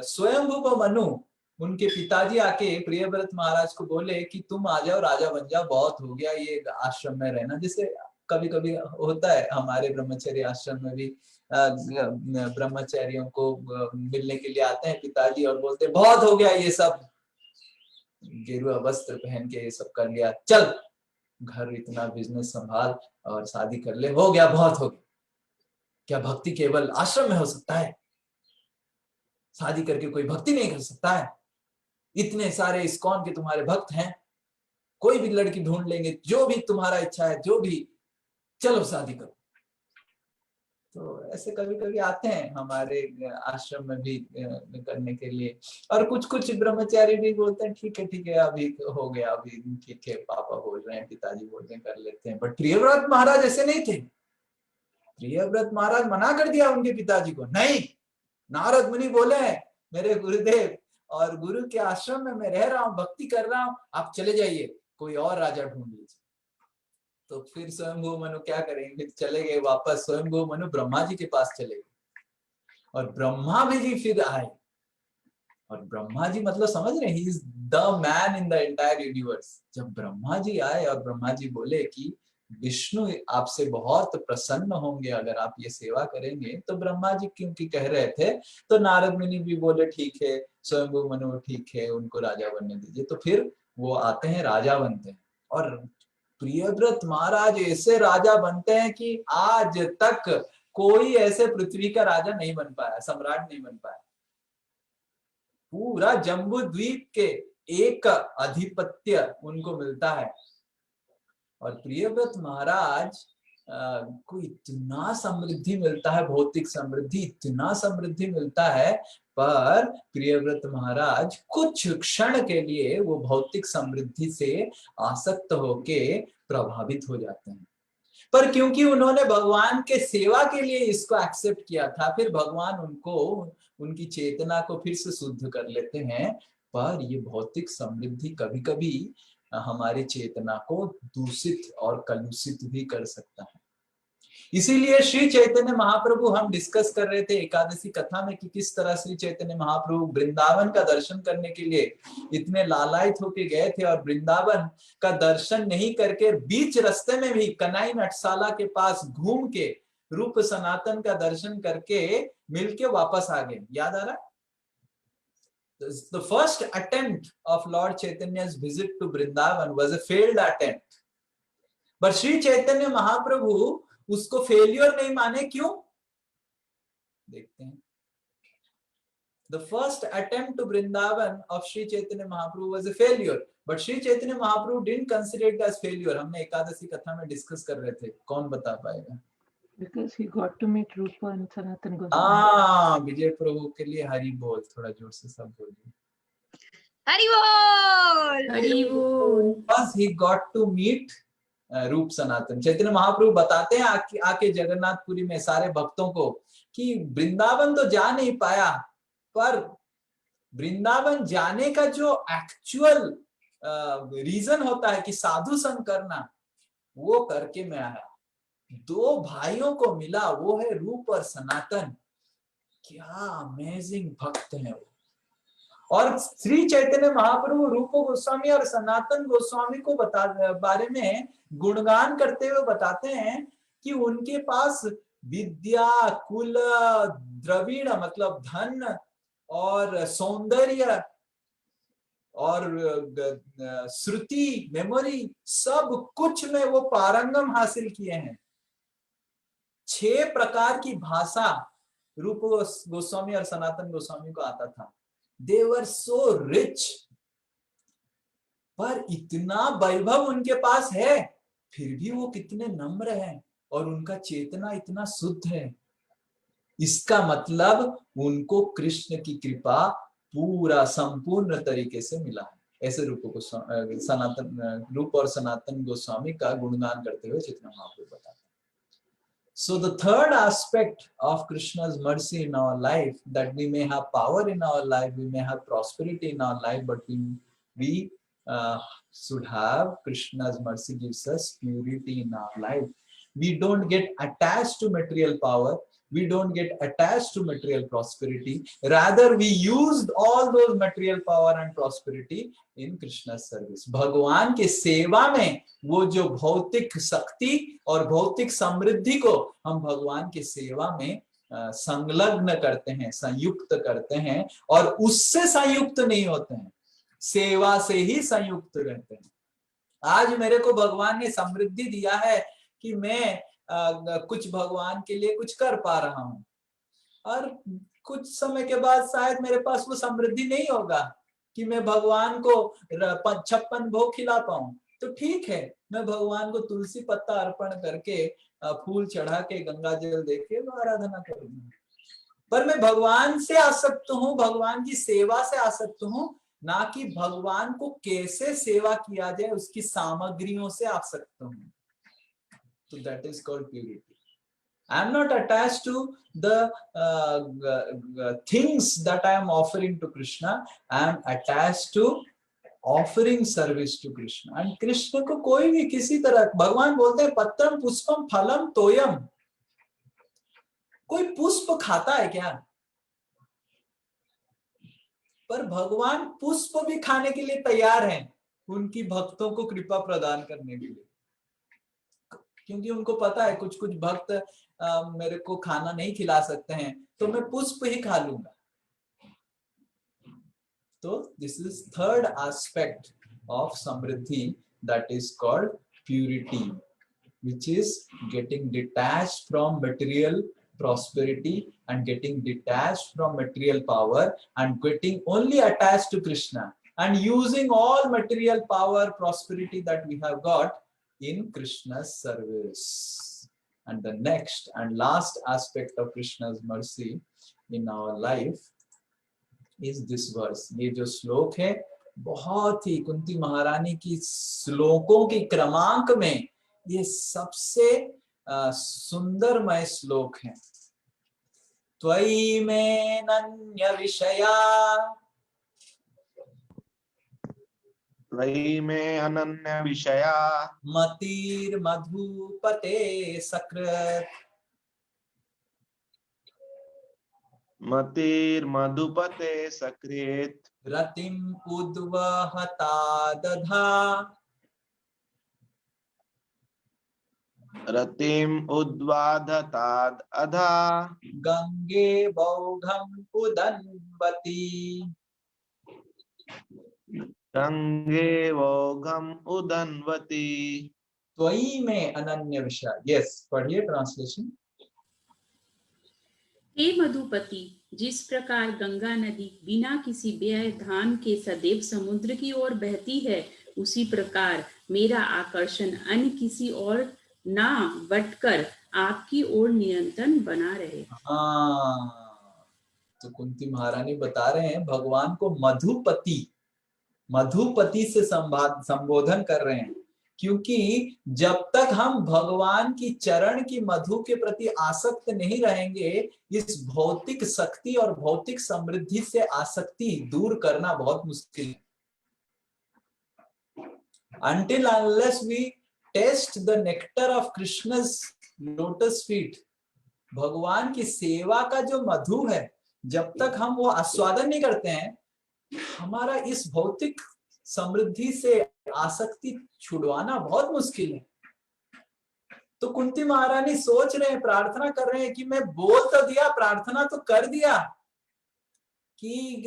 स्वयंभू मनु, उनके पिताजी आके प्रियव्रत महाराज को बोले कि तुम आ जाओ, राजा बन जाओ, बहुत हो गया ये आश्रम में रहना। जैसे कभी कभी होता है हमारे ब्रह्मचर्य आश्रम में भी, ब्रह्मचारियों को मिलने के लिए आते हैं पिताजी और बोलते हैं बहुत हो गया ये सब, गेरुआ वस्त्र पहन के ये सब कर लिया, चल घर इतना बिजनेस संभाल और शादी कर ले, हो गया बहुत हो गया। क्या भक्ति केवल आश्रम में हो सकता है? शादी करके कोई भक्ति नहीं कर सकता है? इतने सारे इस्कॉन के तुम्हारे भक्त हैं, कोई भी लड़की ढूंढ लेंगे, जो भी तुम्हारा इच्छा है, जो भी, चलो शादी करो। तो ऐसे कभी कभी आते हैं हमारे आश्रम में भी करने के लिए। और कुछ कुछ ब्रह्मचारी भी बोलते हैं ठीक है अभी हो गया, अभी ठीक है, पापा बोल रहे हैं, पिताजी बोल रहे हैं, कर लेते हैं। बट प्रियव्रत महाराज ऐसे नहीं थे। प्रियव्रत महाराज मना कर दिया उनके पिताजी को, नहीं, नारद मुनि बोले मेरे गुरुदेव और गुरु के आश्रम में मैं रह रहा हूँ, भक्ति कर रहा हूँ, आप चले जाइए, कोई और राजा ढूंढ लीजिए। तो फिर स्वयंभू मनु क्या करेंगे, फिर चले गए वापस। स्वयंभू मनु ब्रह्मा जी के पास चले गए और ब्रह्मा जी फिर आए। और ब्रह्मा जी मतलब समझ रहे हैं, he is the man in the entire universe. जब ब्रह्मा जी आए और ब्रह्मा जी बोले कि विष्णु आपसे बहुत प्रसन्न होंगे अगर आप ये सेवा करेंगे, तो ब्रह्मा जी क्योंकि कह रहे थे, तो नारद मुनि भी बोले ठीक है, स्वयंभू मनु ठीक है, उनको राजा बनने दीजिए। तो फिर वो आते हैं, राजा बनते हैं। और प्रियव्रत महाराज ऐसे राजा बनते हैं कि आज तक कोई ऐसे पृथ्वी का राजा नहीं बन पाया, सम्राट नहीं बन पाया। पूरा जम्बू द्वीप के एक अधिपत्य उनको मिलता है। और प्रियव्रत महाराज को इतना समृद्धि मिलता है, भौतिक समृद्धि, इतना समृद्धि मिलता है, पर प्रियव्रत महाराज कुछ क्षण के लिए वो भौतिक समृद्धि से आसक्त होके प्रभावित हो जाते हैं। पर क्योंकि उन्होंने भगवान के सेवा के लिए इसको एक्सेप्ट किया था, फिर भगवान उनको, उनकी चेतना को फिर से शुद्ध कर लेते हैं। पर ये भौतिक समृद्धि कभी कभी हमारी चेतना को दूषित और कलुषित भी कर सकता है। इसीलिए श्री चैतन्य महाप्रभु, हम डिस्कस कर रहे थे एकादशी कथा में कि किस तरह श्री चैतन्य महाप्रभु वृंदावन का दर्शन करने के लिए इतने लालायित होके गए थे, और वृंदावन का दर्शन नहीं करके बीच रास्ते में भी कनाई नटशाला के पास घूम के रूप सनातन का दर्शन करके मिलके वापस आ गए। याद आ रहा? The first attempt of Lord Chaitanya's visit to Vrindavan was a failed attempt. But Sri Chaitanya Mahaprabhu उसको फेलियर नहीं माने, क्यों? देखते हैं। The first attempt to Vrindavan of Sri Chaitanya Mahaprabhu was a failure, but Sri Chaitanya Mahaprabhu didn't consider it as failure. हमने एकादशी कथा में discuss कर रहे थे, कौन बता पाएगा? Because he got to meet Rupa and Sanatan Goswami. विजय प्रभु के लिए हरि बोल, थोड़ा जोर से सब बोलिए। हरि बोल, हरि बोल। First he got to meet रूप सनातन। चैतन्य महाप्रभु बताते हैं आके जगन्नाथपुरी में सारे भक्तों को कि वृंदावन तो जा नहीं पाया, पर वृंदावन जाने का जो एक्चुअल रीजन होता है कि साधु संग करना, वो करके मैं आया। दो भाइयों को मिला, वो है रूप और सनातन। क्या अमेजिंग भक्त है वो। और श्री चैतन्य महाप्रभु रूप गोस्वामी और सनातन गोस्वामी को बारे में गुणगान करते हुए बताते हैं कि उनके पास विद्या, कुल, द्रविड़ मतलब धन और सौंदर्य और श्रुति, मेमोरी, सब कुछ में वो पारंगम हासिल किए हैं। 6 प्रकार की भाषा रूप गोस्वामी और सनातन गोस्वामी को आता था। They were so rich, पर इतना वैभव उनके पास है, फिर भी वो कितने नम्र हैं और उनका चेतना इतना शुद्ध है। इसका मतलब उनको कृष्ण की कृपा पूरा संपूर्ण तरीके से मिला है। ऐसे रूप को सनातन रूप और सनातन गोस्वामी का गुणगान करते हुए चैतन्य महाप्रभु बताते हैं। So the third aspect of Krishna's mercy in our life, that we may have power in our life, we may have prosperity in our life, but we should have Krishna's mercy gives us purity in our life. We don't get attached to material power. We don't get attached to material prosperity. Rather, we used all those material power and prosperity in Krishna's service. भगवान के सेवा में वो जो भौतिक शक्ति और भौतिक समृद्धि को हम भगवान के सेवा में संलग्न करते हैं, संयुक्त करते हैं, और उससे संयुक्त नहीं होते हैं, सेवा से ही संयुक्त रहते हैं। आज मेरे को भगवान ने समृद्धि दिया है कि मैं कुछ भगवान के लिए कुछ कर पा रहा हूं, और कुछ समय के बाद शायद मेरे पास वो समृद्धि नहीं होगा कि मैं भगवान को 56 भोग खिला पाऊं। तो ठीक है, मैं भगवान को तुलसी पत्ता अर्पण करके, फूल चढ़ा के, गंगा जल देके आराधना करूंगा, पर मैं भगवान से आसक्त हूं, भगवान की सेवा से आसक्त हूं, ना कि भगवान को कैसे सेवा किया जाए उसकी सामग्रियों से आसक्त हूं। So that is called purity. I am not attached to the things that I am offering to Krishna. I am attached to offering service to Krishna. And Krishna को कोई भी किसी तरह, भगवान बोलते हैं पत्रम पुष्पम फलम तोयम, कोई पुष्प खाता है क्या? पर भगवान पुष्प भी खाने के लिए तैयार हैं उनकी भक्तों को कृपा प्रदान करने के लिए, क्योंकि उनको पता है कुछ कुछ भक्त मेरे को खाना नहीं खिला सकते हैं, तो मैं पुष्प ही खा लूंगा। तो this is third aspect of Samriddhi, that is called purity, which is getting detached from material prosperity and getting detached from material power and getting only attached to Krishna and using all material power, prosperity that we have got in Krishna's service. And the next and last aspect of Krishna's mercy in our life is this verse. ये जो श्लोक है बहुत ही कुंती महारानी की श्लोकों की क्रमांक में ये सबसे सुंदरमय श्लोक है। त्वयि मे नन्य विषया, त्वयि मे अनन्य विषया, मतिर्मधुपते सकृत्, मतिर्मधुपते सकृत्, रतिम् उद्वहता दधा, रतिम् उद्वाधताद् अधा, गंगे बौघम् उदन्वती, गंगे वोघम् उदन्वती। त्वयि में अनन्य विषय। यस, पढ़िए ट्रांसलेशन। हे मधुपति, जिस प्रकार गंगा नदी बिना किसी व्यवधान के सदैव समुद्र की ओर बहती है, उसी प्रकार मेरा आकर्षण अन्य किसी और ना बटकर आपकी ओर निरंतर बना रहे। हाँ, तो कुंती महारानी बता रहे हैं भगवान को मधुपति, मधुपति से संबोधन कर रहे हैं, क्योंकि जब तक हम भगवान की चरण की मधु के प्रति आसक्त नहीं रहेंगे, इस भौतिक शक्ति और भौतिक समृद्धि से आसक्ति दूर करना बहुत मुश्किल है। Until unless we taste the nectar of Krishna's lotus feet, भगवान की सेवा का जो मधु है, जब तक हम वो आस्वादन नहीं करते हैं, हमारा इस भौतिक समृद्धि से आसक्ति छुड़वाना बहुत मुश्किल है। तो कुंती महारानी सोच रहे हैं, प्रार्थना कर रहे हैं कि मैं बोल तो दिया, प्रार्थना तो कर दिया कि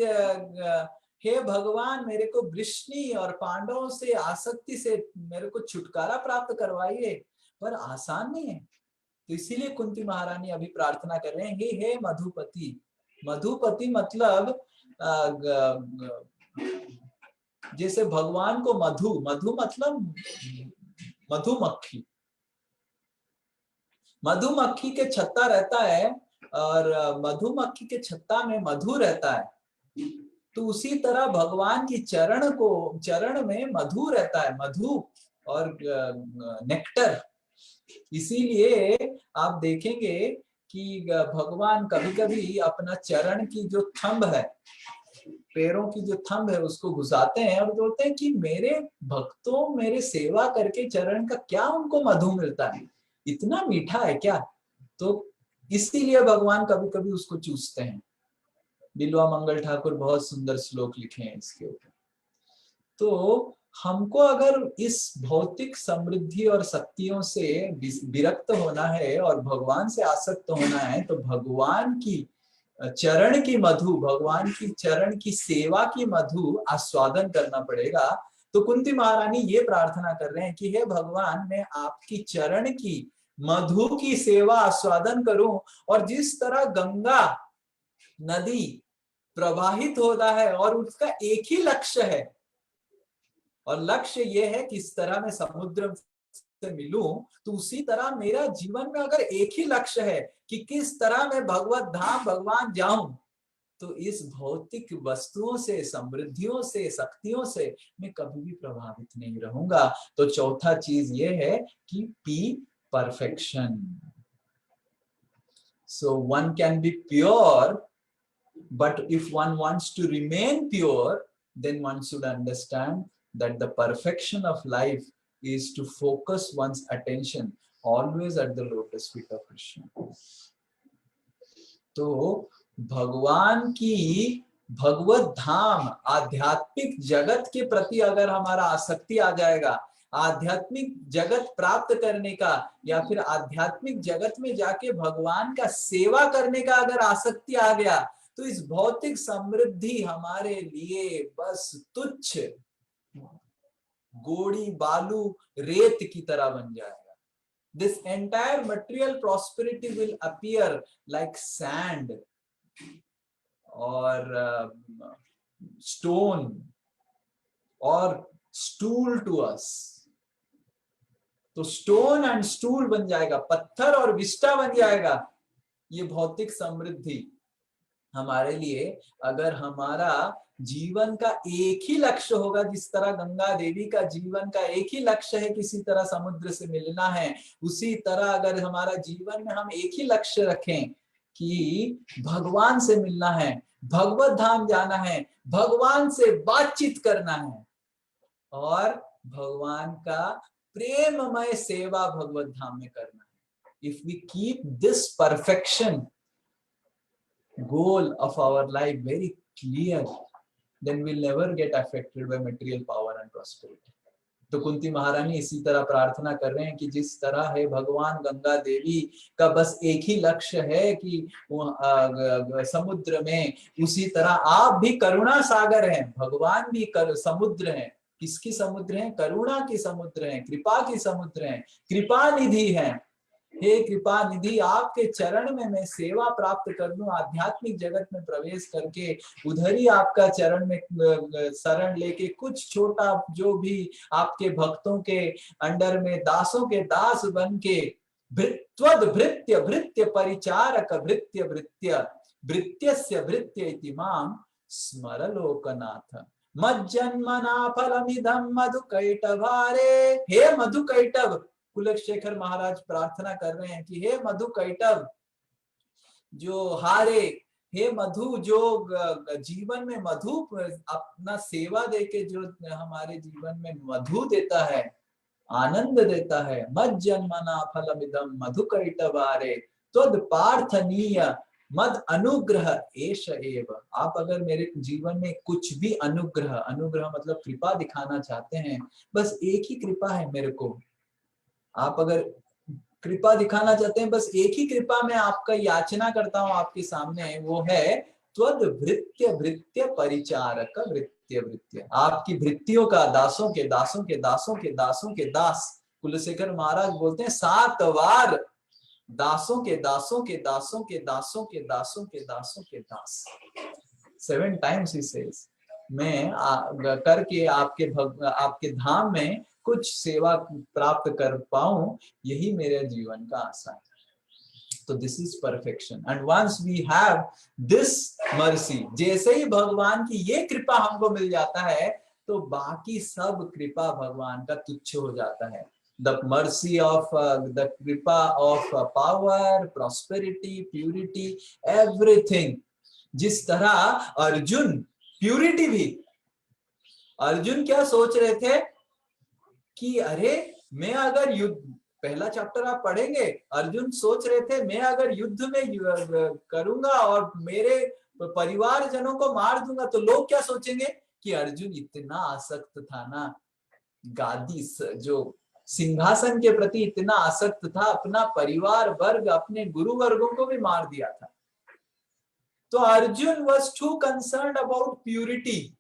हे भगवान मेरे को वृष्णि और पांडवों से आसक्ति से मेरे को छुटकारा प्राप्त करवाइए, पर आसान नहीं है। तो इसीलिए कुंती महारानी अभी प्रार्थना कर रहे हैं, हे मधुपति। मधुपति मतलब जैसे भगवान को मधु, मधु मतलब मधुमक्खी, मधुमक्खी के छत्ता रहता है और मधुमक्खी के छत्ता में मधु रहता है, तो उसी तरह भगवान की चरण में मधु रहता है, मधु और नेक्टर। इसीलिए आप देखेंगे कि भगवान कभी कभी अपना चरण की जो थंब है, पैरों की जो थंब है, उसको घुसाते हैं और बोलते हैं कि मेरे भक्तों मेरे सेवा करके चरण का क्या उनको मधु मिलता है, इतना मीठा है क्या। तो इसीलिए भगवान कभी कभी उसको चूसते हैं। बिल्वा मंगल ठाकुर बहुत सुंदर श्लोक लिखे हैं इसके ऊपर। तो हमको अगर इस भौतिक समृद्धि और शक्तियों से विरक्त होना है और भगवान से आसक्त होना है, तो भगवान की चरण की मधु, भगवान की चरण की सेवा की मधु आस्वादन करना पड़ेगा। तो कुंती महारानी ये प्रार्थना कर रहे हैं कि हे भगवान, मैं आपकी चरण की मधु की सेवा आस्वादन करूं, और जिस तरह गंगा नदी प्रवाहित होता है और उसका एक ही लक्ष्य है, और लक्ष्य ये है कि इस तरह मैं समुद्र से मिलूं, तो उसी तरह मेरा जीवन में अगर एक ही लक्ष्य है कि किस तरह मैं भगवत धाम भगवान जाऊं, तो इस भौतिक वस्तुओं से, समृद्धियों से, शक्तियों से मैं कभी भी प्रभावित नहीं रहूंगा। तो चौथा चीज ये है कि P perfection. So one can be pure, but if one wants to remain pure, then one should understand that the perfection of life is to focus one's attention always at the lotus feet of Krishna. तो भगवान की भगवत धाम, आध्यात्मिक जगत के प्रति अगर हमारा आसक्ति आ जाएगा, आध्यात्मिक जगत प्राप्त करने का या फिर आध्यात्मिक जगत में जाके भगवान का सेवा करने का अगर आसक्ति आ गया, तो इस भौतिक समृद्धि हमारे लिए बस तुच्छ गोड़ी बालू रेत की तरह बन जाएगा। This entire material prosperity will appear like sand or stone or stool to us. तो स्टोन एंड स्टूल बन जाएगा, पत्थर और विष्टा बन जाएगा ये भौतिक समृद्धि हमारे लिए। अगर हमारा जीवन का एक ही लक्ष्य होगा, जिस तरह गंगा देवी का जीवन का एक ही लक्ष्य है किसी तरह समुद्र से मिलना है, उसी तरह अगर हमारा जीवन में हम एक ही लक्ष्य रखें कि भगवान से मिलना है, भगवत धाम जाना है, भगवान से बातचीत करना है और भगवान का प्रेममय सेवा भगवत धाम में करना है। If we keep this perfection goal of our life very clear, then we'll never get affected by material power and prosperity. तो कुंती महारानी इसी तरह प्रार्थना कर रहे हैं कि जिस तरह है भगवान गंगा देवी का बस एक ही लक्ष्य है कि समुद्र में, उसी तरह आप भी करुणा सागर हैं, भगवान भी समुद्र हैं। किसकी समुद्र हैं? करुणा की समुद्र हैं, कृपा की समुद्र हैं, कृपा निधि हैं। हे कृपा निधि, आपके चरण में मैं सेवा प्राप्त कर लूं, आध्यात्मिक जगत में प्रवेश करके उधर ही आपका चरण में शरण लेके कुछ छोटा जो भी आपके भक्तों के अंडर में दासों के दास बन के भृत्वद भृत्य भृत्य परिचारक भृत्य भृत्य भृत्यस्य भृत्य इति मां स्मर लोकनाथ मज्जन्मना फलमिदं मधुकैटभारे। हे मधुकैटभ, कुलशेखर महाराज प्रार्थना कर रहे हैं कि हे मधुकैटभ जो हारे, हे मधु जो जीवन में मधु अपना सेवा देके जो हमारे जीवन में मधु देता है, आनंद देता है। मज्जन्मना फलमिदं मधुकैटभारे त्वद पार्थनीय मद अनुग्रह एष एव। आप अगर मेरे जीवन में कुछ भी अनुग्रह, अनुग्रह मतलब कृपा दिखाना चाहते हैं, बस एक ही कृपा है मेरे को। आप अगर कृपा दिखाना चाहते हैं, बस एक ही कृपा मैं आपका याचना करता हूं आपके सामने, वो है त्वद भृत्य भृत्य परिचारक भृत्य भृत्य। आपकी भृत्यों का, दासों के दासों के दासों के दासों के दास। कुलशेखर महाराज बोलते हैं 7 बार दासों के दासों के दासों के दासों के दासों के दासों के दास। 7 times he says, मैं करके आपके धाम में कुछ सेवा प्राप्त कर पाऊं, यही मेरे जीवन का आशा है। तो this is perfection and once we have this mercy, जैसे ही भगवान की ये कृपा हमको मिल जाता है, तो बाकी सब कृपा भगवान का तुच्छ हो जाता है। the mercy of the kripa of power, prosperity, purity, everything. जिस तरह अर्जुन प्यूरिटी भी, अर्जुन क्या सोच रहे थे कि अरे मैं अगर युद्ध, पहला चैप्टर आप पढ़ेंगे, अर्जुन सोच रहे थे मैं अगर युद्ध में करूंगा और मेरे परिवार जनों को मार दूंगा तो लोग क्या सोचेंगे कि अर्जुन इतना आसक्त था ना, गादी जो सिंहासन के प्रति इतना आसक्त था, अपना परिवार वर्ग, अपने गुरु वर्गों को भी मार दिया था। तो Arjun was too concerned about purity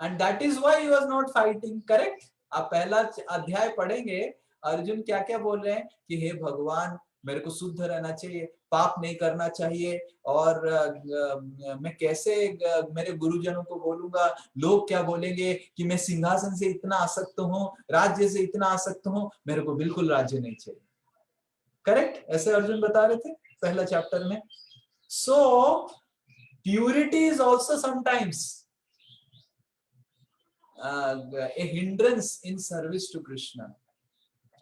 and that is why he was not fighting. Correct? आप पहला अध्याय पढ़ेंगे, अर्जुन क्या क्या बोल रहे हैं कि हे भगवान मेरे को शुद्ध रहना चाहिए, पाप नहीं करना चाहिए, और मैं कैसे मेरे गुरुजनों को बोलूंगा, लोग क्या बोलेंगे कि मैं सिंहासन से इतना आसक्त हूँ, राज्य से इतना आसक्त हूँ, मेरे को बिल्कुल राज्य नहीं चाहिए। करेक्ट? ऐसे अर्जुन बता रहे थे पहला चैप्टर में। So purity is also sometimes a hindrance in service to Krishna.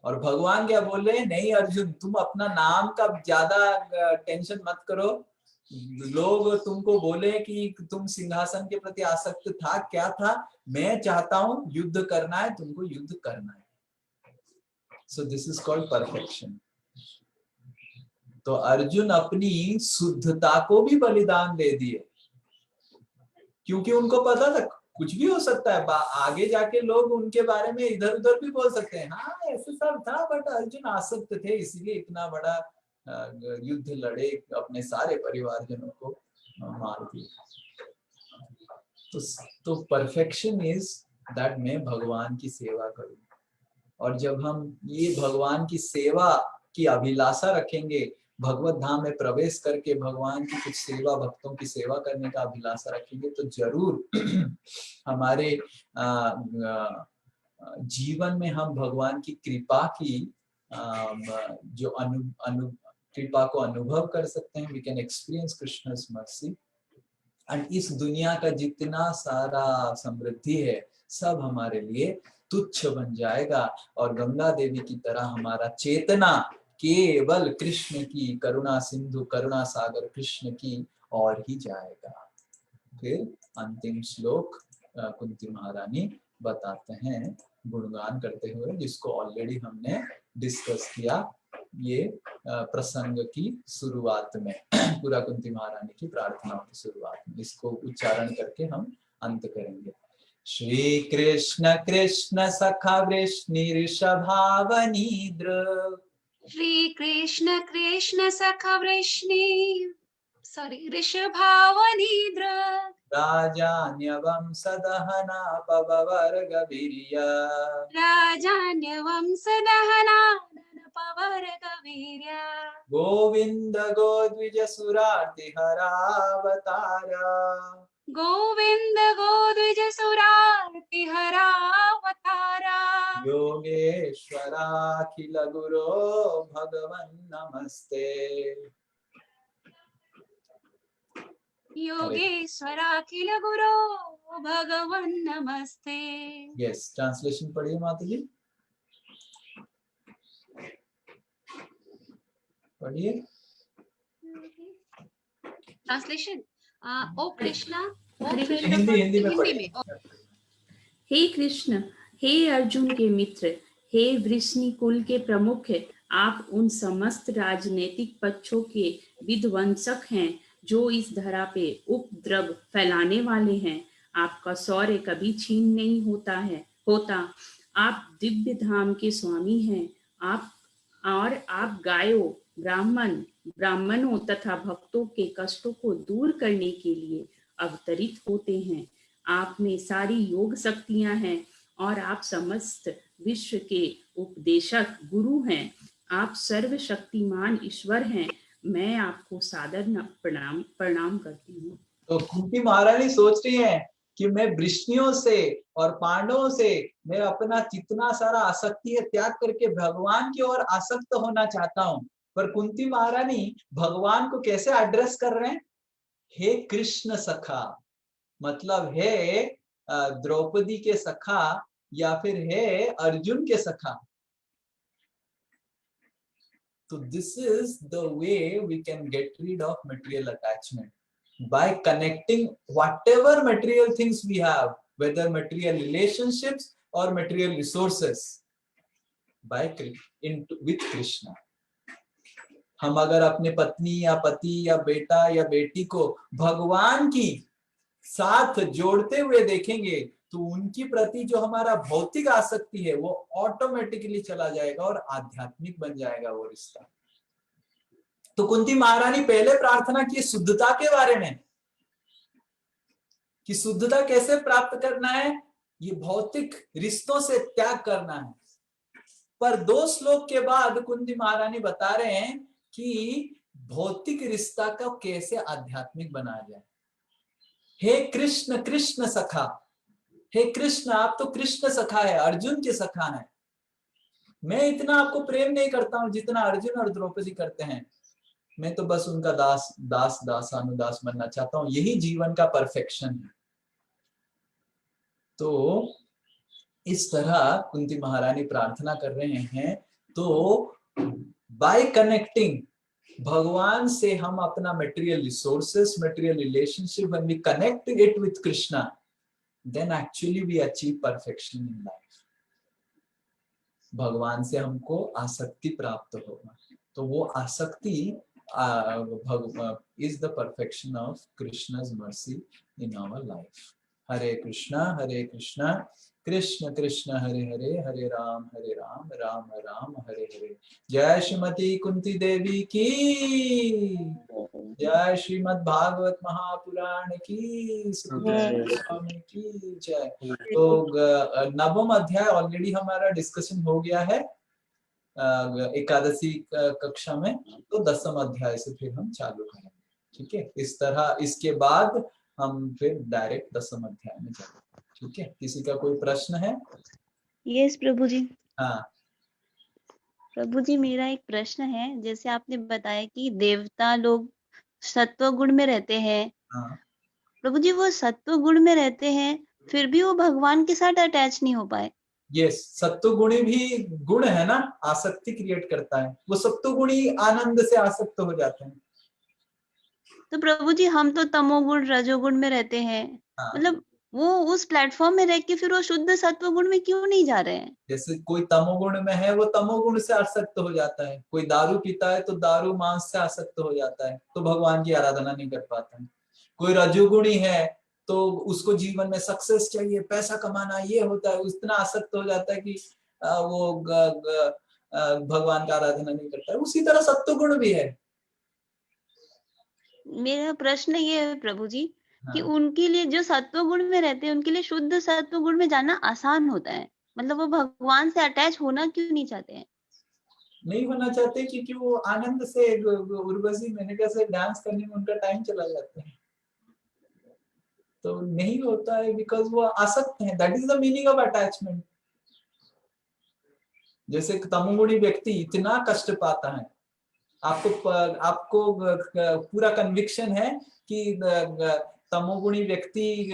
और भगवान क्या बोल रहे हैं, नहीं अर्जुन तुम अपना नाम का ज्यादा टेंशन मत करो, लोग तुमको बोले कि तुम सिंहासन के प्रति आसक्त था, क्या था, मैं चाहता हूं युद्ध करना है, तुमको युद्ध करना है। So this is called perfection. तो अर्जुन अपनी शुद्धता को भी बलिदान दे दिए, क्योंकि उनको पता था कुछ भी हो सकता है, आगे जाके लोग उनके बारे में इधर उधर भी बोल सकते हैं, हाँ ऐसे सब था, बट अर्जुन आसक्त थे इसलिए इतना बड़ा युद्ध लड़े, अपने सारे परिवारजनों को मार दिया। तो परफेक्शन इज दैट मैं भगवान की सेवा करूं, और जब हम ये भगवान की सेवा की अभिलाषा रखेंगे, भगवत धाम में प्रवेश करके भगवान की कुछ सेवा, भक्तों की सेवा करने का अभिलाषा रखेंगे, तो जरूर हमारे जीवन में हम भगवान की कृपा की जो कृपा को अनुभव कर सकते हैं। We can experience Krishna's mercy, and इस दुनिया का जितना सारा समृद्धि है सब हमारे लिए तुच्छ बन जाएगा, और गंगा देवी की तरह हमारा चेतना केवल कृष्ण की, करुणा सिंधु करुणा सागर कृष्ण की और ही जाएगा। फिर अंतिम श्लोक कुंती महारानी बताते हैं गुणगान करते हुए, जिसको ऑलरेडी हमने डिस्कस किया ये प्रसंग की शुरुआत में, पूरा कुंती महारानी की प्रार्थनाओं की शुरुआत में। इसको उच्चारण करके हम अंत करेंगे। श्री कृष्ण कृष्ण सखा वृष्णि ऋषभावनीद्र, श्री कृष्ण कृष्ण सखा वृष्णि ऋषभावनीद्र, राजान्यवंश दहना पवर्ग वीर्य, राजान्यवंश दहना पवर्ग वीर्य, गोविंद गोद्विज सुरार्ति हरावतार, गोविंद गोद्विज सुरार्ति हरावतारा, योगेश्वराखिल गुरो भगवन् नमस्ते, योगेश्वराखिल गुरो भगवन् नमस्ते। यस, ट्रांसलेशन पढ़िए माता जी, पढ़िए ट्रांसलेशन। ओ कृष्णा, हिंदी में पढ़िए। हे कृष्ण, हे अर्जुन के मित्र, हे वृष्णि कुल के प्रमुख, आप उन समस्त राजनीतिक पक्षों के विध्वंसक हैं जो इस धरा पे उपद्रव फैलाने वाले हैं। आपका शौर्य कभी छीन नहीं होता। आप दिव्य धाम के स्वामी हैं। आप गायों, ब्राह्मणों तथा भक्तों के कष्टों को दूर करने के लिए अवतरित होते हैं। आप में सारी योग शक्तियां हैं और आप समस्त विश्व के उपदेशक गुरु हैं। आप सर्वशक्तिमान ईश्वर हैं। मैं आपको सादर प्रणाम करती हूँ। तो कुंती महारानी सोच रही है कि मैं वृष्णियों से और पांडवों से मैं अपना जितना सारा आसक्ति है त्याग करके भगवान की ओर आसक्त होना चाहता हूँ। पर कुंती महारानी भगवान को कैसे एड्रेस कर रहे हैं? हे कृष्ण सखा, मतलब हे द्रौपदी के सखा, या फिर हे अर्जुन के सखा। तो this is the way we can get rid of material attachment, by connecting whatever material things we have, whether material relationships or material resources, with Krishna. हम अगर अपने पत्नी या पति या बेटा या बेटी को भगवान की साथ जोड़ते हुए देखेंगे तो उनकी प्रति जो हमारा भौतिक आसक्ति है वो ऑटोमेटिकली चला जाएगा और आध्यात्मिक बन जाएगा वो रिश्ता। तो कुंती महारानी पहले प्रार्थना की शुद्धता के बारे में, कि शुद्धता कैसे प्राप्त करना है, ये भौतिक रिश्तों से त्याग करना है। पर 2 श्लोक के बाद कुंती महारानी बता रहे हैं कि भौतिक रिश्ता का कैसे आध्यात्मिक बनाया जाए। हे कृष्ण कृष्ण सखा, हे कृष्ण आप तो कृष्ण सखा है, अर्जुन के सखा है। मैं इतना आपको प्रेम नहीं करता हूं जितना अर्जुन और द्रौपदी करते हैं, मैं तो बस उनका दासानुदास बनना चाहता हूं, यही जीवन का परफेक्शन है। तो इस तरह कुंती महारानी प्रार्थना कर रहे हैं। तो बाय कनेक्टिंग भगवान से हम अपना material resources, material relationship, when we connect it with Krishna, then actually we achieve perfection in life. भगवान से हमको आसक्ति प्राप्त होगा, तो वो आसक्ति is the perfection of Krishna's mercy in our life. Hare Krishna, Krishna Krishna, Hare Hare, Hare Ram, Ram Ram, Hare Hare. Jai Shrimati Kunti Devi की, जय श्रीमद् भागवत महापुराण की, स्वामी की जय। तो 9वां अध्याय ऑलरेडी हमारा डिस्कशन हो गया है एकादशी कक्षा में, तो 10वां अध्याय से फिर हम चालू करेंगे। ठीक है, इस तरह इसके बाद हम फिर डायरेक्ट 10वां अध्याय में जाएंगे। ठीक है, किसी का कोई प्रश्न है? यस प्रभु जी। हाँ प्रभु जी, मेरा एक प्रश्न है। जैसे आपने बताया कि देवता लोग सत्व गुण में रहते हैं, हाँ प्रभु जी वो सत्व गुण में रहते हैं फिर भी वो भगवान के साथ अटैच नहीं हो पाए। यस, सत्वगुणी भी गुण है ना, आसक्ति क्रिएट करता है। वो सत्वगुणी आनंद से आसक्त हो जाते हैं। तो प्रभु जी हम तो तमोगुण रजोगुण में रहते हैं, हाँ। मतलब वो उस प्लेटफॉर्म में रह के फिर वो शुद्ध सत्व गुण में क्यों नहीं जा रहे हैं? जैसे कोई तमोगुण में है वो तमोगुण से आसक्त हो जाता है, कोई दारू पीता है तो दारू मांस से आसक्त हो जाता है, तो भगवान की आराधना नहीं कर पाता है। कोई रजोगुणी है तो उसको जीवन में सक्सेस चाहिए, पैसा कमाना, ये होता है, इतना आसक्त हो जाता है कि वो भगवान का आराधना नहीं करता है। उसी तरह सत्वगुण भी है। मेरा प्रश्न ये है प्रभु जी कि हाँ। उनके लिए जो सत्व गुण में रहते हैं उनके लिए शुद्ध सत्व गुण में जाना आसान होता है, मतलब वो भगवान से अटैच होना क्यों नहीं चाहते हैं? नहीं होना चाहते क्योंकि वो आनंद से उर्वशी मेनका से डांस करने में उनका टाइम चला जाता है, तो नहीं होता है बिकॉज वो आसक्त है। That is the meaning of attachment. जैसे तमोगुणी व्यक्ति इतना कष्ट पाता है, आपको पूरा कन्विक्शन है कि तमोगुणी व्यक्ति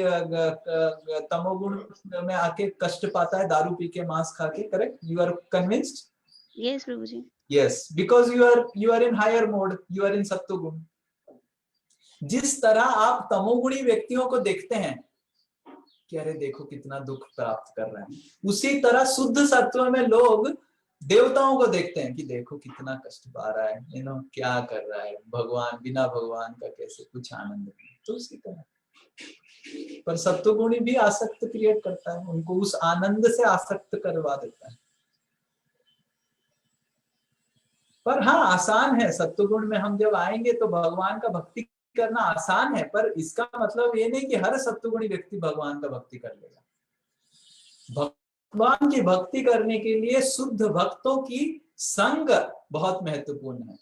तमोगुण में आके कष्ट पाता है दारू पी के, मांस खा के, correct? You are convinced? Yes Prabhu ji. Yes, because you are in higher mode, you are in सत्वगुण। जिस तरह आप तमोगुणी व्यक्तियों को देखते हैं कि अरे देखो कितना दुख प्राप्त कर रहे हैं, उसी तरह शुद्ध सत्व में लोग देवताओं को देखते हैं कि देखो कितना कष्ट पा रहा है, क्या कर रहा है, भगवान बिना भगवान का कैसे कुछ आनंद नहीं। तो उसी तरह पर सत्वगुणी भी आसक्त क्रिएट करता है, उनको उस आनंद से आसक्त करवा देता है। पर हाँ, आसान है। सत्वगुण में हम जब आएंगे तो भगवान का भक्ति करना आसान है, पर इसका मतलब ये नहीं कि हर सत्वगुणी व्यक्ति भगवान का भक्ति कर लेगा। भगवान की भक्ति करने के लिए शुद्ध भक्तों की संग बहुत महत्वपूर्ण है।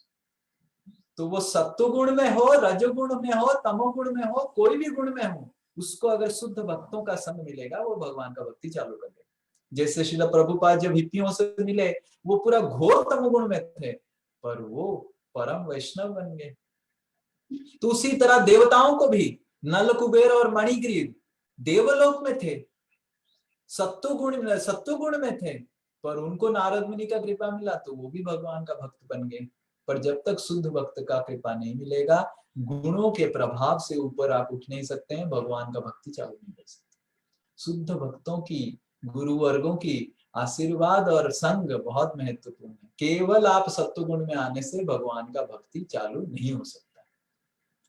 तो वो सत्वगुण में हो, रजोगुण में हो, तमोगुण में हो, कोई भी गुण में हो, उसको अगर शुद्ध भक्तों का संग मिलेगा वो भगवान का भक्ति चालू कर देगा। जैसे श्रील प्रभुपाद जब हिप्पियों से मिले, वो पूरा घोर तमोगुण में थे, पर वो परम वैष्णव बन गए। तो उसी तरह देवताओं को भी, नल कुबेर और मणिग्रीव देवलोक में थे, सत्वगुण में थे, पर उनको नारद मुनि का कृपा मिला तो वो भी भगवान का भक्त बन गए। पर जब तक शुद्ध भक्त का कृपा नहीं मिलेगा, गुणों के प्रभाव से ऊपर आप उठ नहीं सकते हैं, भगवान का भक्ति चालू नहीं कर सकते। शुद्ध भक्तों की, गुरु वर्गों की आशीर्वाद और संग बहुत महत्वपूर्ण है। केवल आप सत्वगुण में आने से भगवान का भक्ति चालू नहीं हो सकता।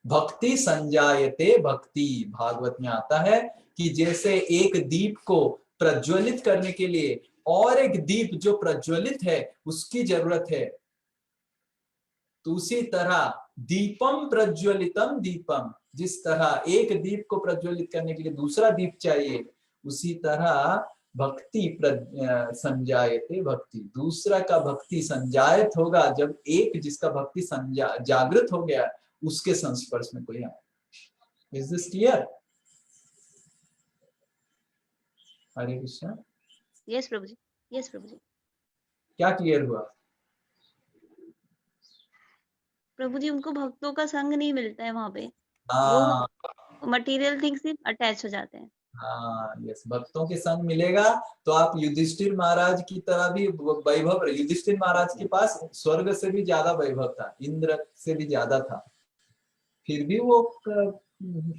भक्ति संजायते भक्ति, भागवत में आता है कि जैसे एक दीप को प्रज्वलित करने के लिए और एक दीप जो प्रज्वलित है उसकी जरूरत है, तो उसी तरह दीपम प्रज्वलितम दीपम, जिस तरह एक दीप को प्रज्वलित करने के लिए दूसरा दीप चाहिए, उसी तरह भक्ति संजायते भक्ति, दूसरा का भक्ति संजायत होगा जब एक जिसका भक्ति जागृत हो गया उसके संस्पर्श में कोई आए। Is this clear? Hare Krishna. Yes Prabhu ji, yes प्रभु जी। क्या क्लियर हुआ? प्रभु जी उनको भक्तों का संग नहीं मिलता है वहां पे, हाँ, वो मटेरियल थिंग्स से अटैच हो जाते हैं। हाँ यस, भक्तों के संग मिलेगा तो आप युधिष्ठिर महाराज की तरह भी वैभव। युधिष्ठिर महाराज के पास स्वर्ग से भी ज्यादा वैभव था, इंद्र से भी ज्यादा था, फिर भी वो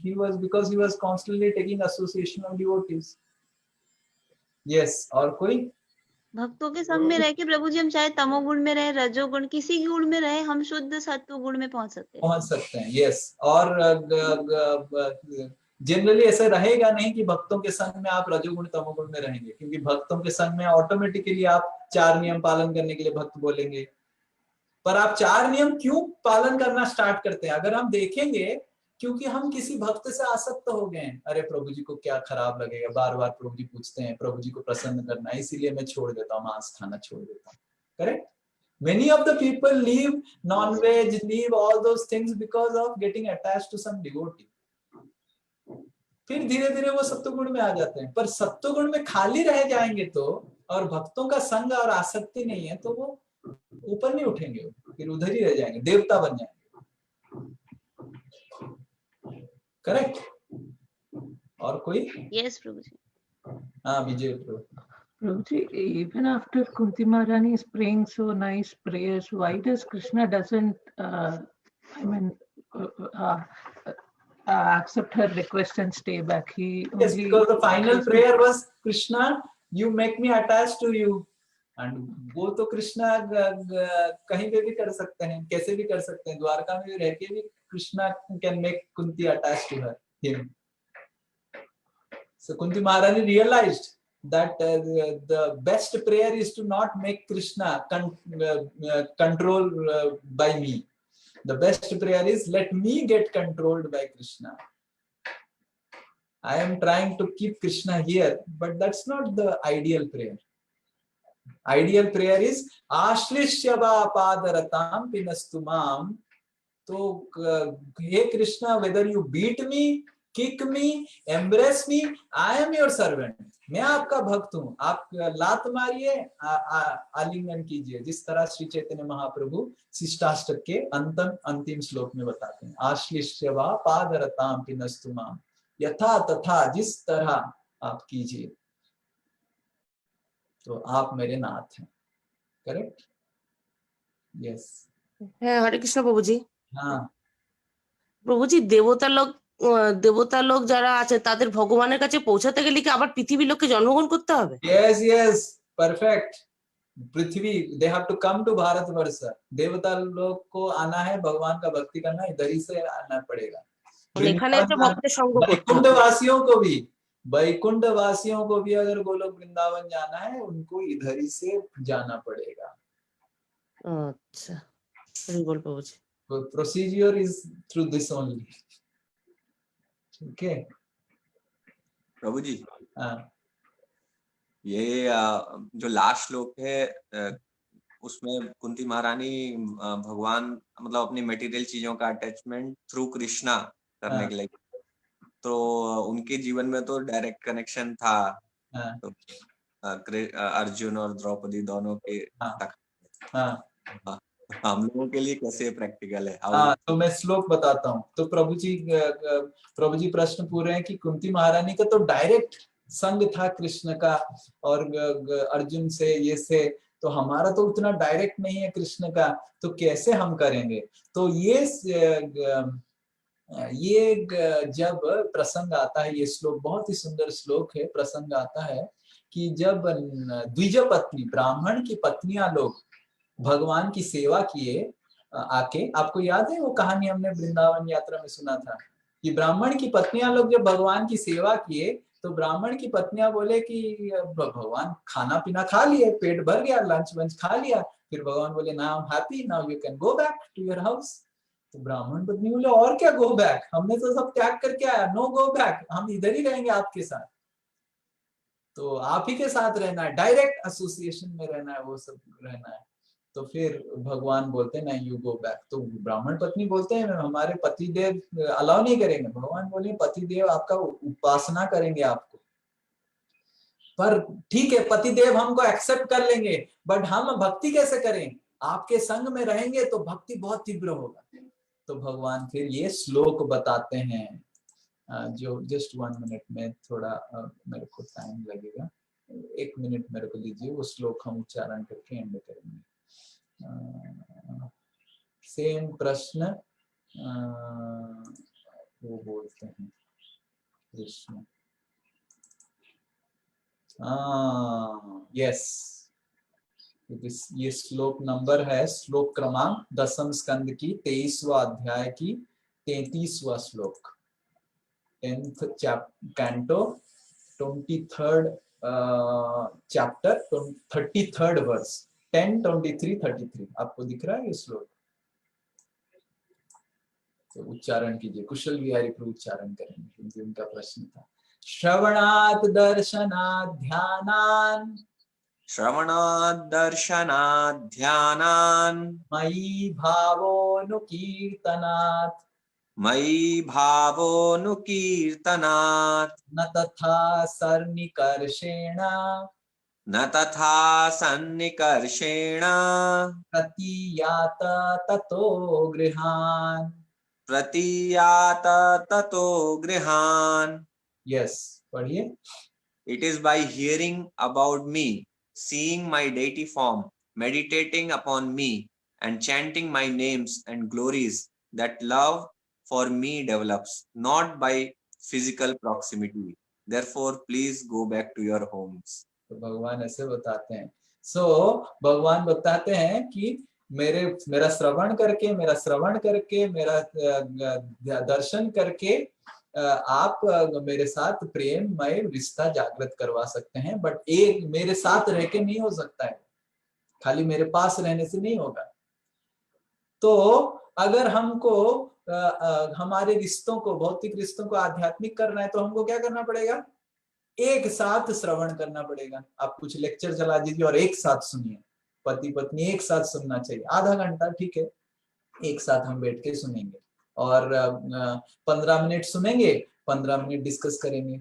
he was because he was constantly taking association of devotees. Yes, और कोई? भक्तों के संग में रह के प्रभु जी हम चाहे तमोगुण में रहे, रजोगुण, किसी गुण में रहे, हम शुद्ध सत्व गुण में पहुंच सकते हैं। यस, और जनरली ऐसा रहेगा नहीं कि भक्तों के संग में आप रजोगुण तमोगुण में रहेंगे, क्योंकि भक्तों के संग में ऑटोमेटिकली आप 4 नियम पालन करने के लिए भक्त बोलेंगे। पर आप 4 नियम क्यों पालन करना स्टार्ट करते हैं? अगर हम देखेंगे, क्योंकि हम किसी भक्त से आसक्त हो गए हैं। अरे प्रभु जी को क्या खराब लगेगा, बार बार प्रभु जी पूछते हैं, प्रभु जी को प्रसन्न करना है, इसीलिए मैं छोड़ देता हूँ, मांस खाना छोड़ देता हूँ। Correct? Many of the people leave non-veg, leave all those things because of getting attached to some devotee. फिर धीरे धीरे वो सत्वगुण में आ जाते हैं, पर सत्वगुण में खाली रह जाएंगे तो, और भक्तों का संग और आसक्ति नहीं है तो वो ऊपर नहीं उठेंगे, फिर उधर ही रह जाएंगे, देवता बन जाएंगे। करेक्ट? और कोई? यस प्रभु जी। हाँ विजय प्रभु। Prabhuji, even after Kunti Maharani is praying so nice prayers, why does Krishna doesn't, accept her request and stay back? He yes, only because the final prayer was, Krishna, you make me attached to you. And वो तो कृष्णा कहीं पे भी कर सकते हैं, कैसे भी कर सकते हैं, द्वारका में रह के भी Krishna can make Kunti attached to him. So Kunti Maharani realized that the best prayer is to not make Krishna control by me. The best prayer is, let me get controlled by Krishna. I am trying to keep Krishna here, but that's not the ideal prayer. Ideal prayer is Ashlishyava padaratam pinastumam. So hey Krishna, whether you beat me, kick me, embrace me, I am your servant. मैं आपका भक्त हूँ, आप लात मारिए, आलिंगन कीजिए, जिस तरह श्री चैतन्य महाप्रभु शिष्टाष्टक के अंतिम श्लोक में बताते हैं, आश्लिष्यवा पादरताम पिनस्तुमाम, यथा तथा जिस तरह आप कीजिए, तो आप मेरे नाथ हैं। करेक्ट? यस। हरे कृष्ण प्रभु जी। हाँ প্রভু জি, দেবতা লোক যারা আছে তাদের ভগবানের কাছে পৌঁছাতে গেলে কি আবার পৃথিবীর লোককে জন্মগ্রহণ করতে হবে? Yes, yes, perfect. Prithvi, they have to come to Bharatvarsh. देवता लोग को आना है, भगवान का भक्ति करना, इधर ही से आना पड़ेगा। এখানে এসে ভক্তের সঙ্গ করতে वैकुंठ হবে। वासियों को भी, वैकुंठ वासियों को भी अगर गोलोक वृंदावन जाना है, उनको इधर ही से जाना पड़ेगा। अच्छा, हरि बोल प्रभु जी। Procedure is through this only. Okay. प्रभु जी, हाँ। ये जो लास्ट श्लोक है उसमें कुंती महारानी भगवान मतलब अपनी मटेरियल चीजों का अटैचमेंट थ्रू कृष्णा करने के लिए, तो उनके जीवन में तो डायरेक्ट कनेक्शन था, तो अर्जुन और द्रौपदी दोनों के तक। हम लोगों के लिए कैसे प्रैक्टिकल है? तो मैं श्लोक बताता हूँ। तो प्रभु जी प्रश्न पूछ रहे हैं कि कुंती महारानी का तो डायरेक्ट संग था कृष्ण का और अर्जुन से ये से, तो हमारा तो उतना डायरेक्ट नहीं है कृष्ण का, तो कैसे हम करेंगे। तो ये जब प्रसंग आता है, ये श्लोक बहुत ही सुंदर श्लोक है, प्रसंग आता है कि जब द्विज पत्नी, ब्राह्मण की पत्नियां लोग भगवान की सेवा किए आके, आपको याद है वो कहानी हमने वृंदावन यात्रा में सुना था कि ब्राह्मण की पत्नियां लोग जब भगवान की सेवा किए तो ब्राह्मण की पत्नियां बोले कि भगवान खाना पीना खा लिए, पेट भर गया, लंच वंच खा लिया, फिर भगवान बोले now I am happy, now you can go back to your house. तो ब्राह्मण पत्नी बोले और क्या गो बैक, हमने तो सब त्याग करके आया, नो गो बैक, हम इधर ही रहेंगे आपके साथ, तो आप ही के साथ रहना है, डायरेक्ट एसोसिएशन में रहना है, वो सब रहना है। तो फिर भगवान बोलते हैं ना यू गो बैक। तो ब्राह्मण पत्नी बोलते हैं हमारे पतिदेव अलाउ नहीं करेंगे। भगवान बोले पतिदेव आपका उपासना करेंगे आपको, पर ठीक है पतिदेव हमको एक्सेप्ट कर लेंगे, बट हम भक्ति कैसे करें, आपके संग में रहेंगे तो भक्ति बहुत तीव्र होगा। तो भगवान फिर ये श्लोक बताते हैं, जो जस्ट 1 मिनट में, थोड़ा मेरे को टाइम लगेगा, 1 मिनट मेरे को लीजिए, वो श्लोक हम उच्चारण करके एंड करेंगे। सेम प्रश्न वो बोलते हैं कृष्ण, यस, ये श्लोक नंबर है, श्लोक क्रमांक 10वें स्कंद की 23वां अध्याय की 33वां श्लोक, 10th canto 23rd chapter 33rd verse, 10, 23, 33। आपको दिख रहा है ये श्लोक, तो उच्चारण कीजिए, कुशल विहारी प्रभु उच्चारण करेंगे क्योंकि उनका प्रश्न था। श्रवणात् दर्शनात् ध्यानान्, श्रवणात् दर्शनात् ध्यानान्, मयि भावोऽनुकीर्तनात्, मयि भावोऽनुकीर्तनात्, न तथा सन्निकर्षेण, न तथा सन्निकर्षेण, प्रतीयात ततो गृहान्, प्रतीयात ततो गृहान्। यस, पढ़िए। It is by hearing about me, seeing my deity form, meditating upon me, and chanting my names and glories that love for me develops, not by physical proximity. Therefore, please go back to your homes. तो भगवान ऐसे बताते हैं। भगवान बताते हैं कि मेरा श्रवण करके, मेरा दर्शन करके आप मेरे साथ प्रेममय रिश्ता जागृत करवा सकते हैं, बट एक मेरे साथ रह के नहीं हो सकता है, खाली मेरे पास रहने से नहीं होगा। तो अगर हमको हमारे रिश्तों को, भौतिक रिश्तों को आध्यात्मिक करना है तो हमको क्या करना पड़ेगा, एक साथ श्रवण करना पड़ेगा। आप कुछ लेक्चर चला दीजिए और एक साथ सुनिए, पति पत्नी एक साथ सुनना चाहिए, आधा घंटा ठीक है, एक साथ हम बैठ के सुनेंगे और 15 मिनट सुनेंगे, 15 मिनट डिस्कस करेंगे।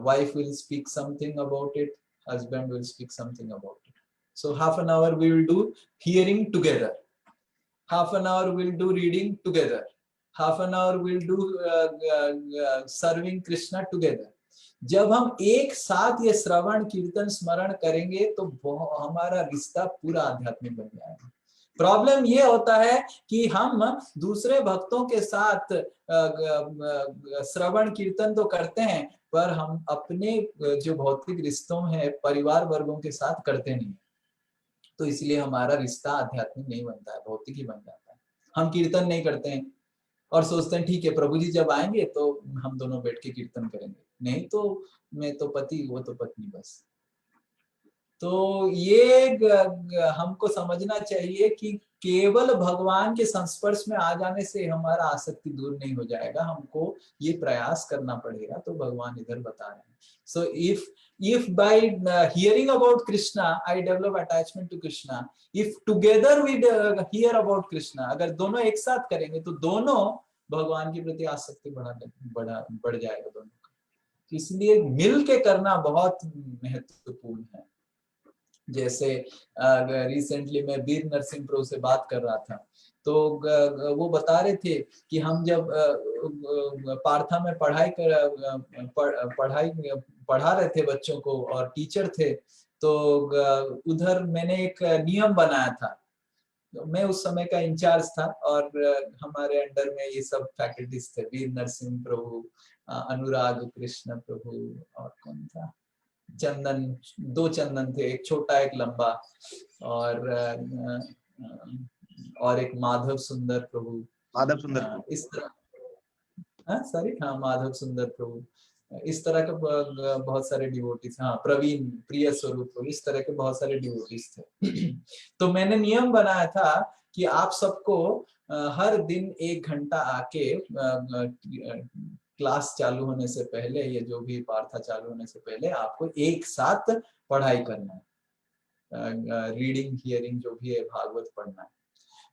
Wife will speak something about it, husband will speak something about it. So half an hour we will do hearing together, half an hour we will do reading together, half an hour we will do serving Krishna together. जब हम एक साथ ये श्रवण कीर्तन स्मरण करेंगे तो हमारा रिश्ता पूरा आध्यात्मिक बन जाएगा। प्रॉब्लम ये होता है कि हम दूसरे भक्तों के साथ श्रवण कीर्तन तो करते हैं, पर हम अपने जो भौतिक रिश्तों हैं, परिवार वर्गों के साथ करते नहीं, तो इसलिए हमारा रिश्ता आध्यात्मिक नहीं बनता है, भौतिक ही बन जाता है। हम कीर्तन नहीं करते हैं और सोचते हैं ठीक है प्रभु जी जब आएंगे तो हम दोनों बैठ के कीर्तन करेंगे, नहीं तो मैं तो पति, वो तो पत्नी बस। तो ये हमको समझना चाहिए कि केवल भगवान के संस्पर्श में आ जाने से हमारा आसक्ति दूर नहीं हो जाएगा, हमको ये प्रयास करना पड़ेगा। तो भगवान इधर बता रहे हैं, सो if by hearing about Krishna I develop attachment to Krishna, if together we hear about Krishna, अगर दोनों एक साथ करेंगे तो दोनों भगवान के प्रति आसक्ति बढ़ जाएगा दोनों का। इसलिए मिल के करना बहुत महत्वपूर्ण है। जैसे रिसेंटली मैं वीर नरसिंह प्रभु से बात कर रहा था, तो वो बता रहे थे कि हम जब पार्था में पढ़ाई पढ़ा रहे थे बच्चों को और टीचर थे, तो उधर मैंने एक नियम बनाया था। मैं उस समय का इंचार्ज था और हमारे अंडर में ये सब फैकल्टीज थे, वीर नरसिंह प्रभु, अनुराग कृष्ण प्रभु और कौन था, चंदन, 2 चंदन थे, एक छोटा एक लंबा, और एक माधव सुंदर प्रभु, माधव सुंदर इस तरह, सॉरी हाँ माधव सुंदर प्रभु, इस तरह के बहुत सारे डिवोटीज, हाँ प्रवीण, प्रिय स्वरूप, इस तरह के बहुत सारे डिवोटीज थे। तो मैंने नियम बनाया था कि आप सबको हर दिन 1 घंटा आके क्लास चालू होने से पहले, ये जो भी पार्था चालू होने से पहले आपको एक साथ पढ़ाई करना है, रीडिंग हियरिंग जो भी है, भागवत पढ़ना है।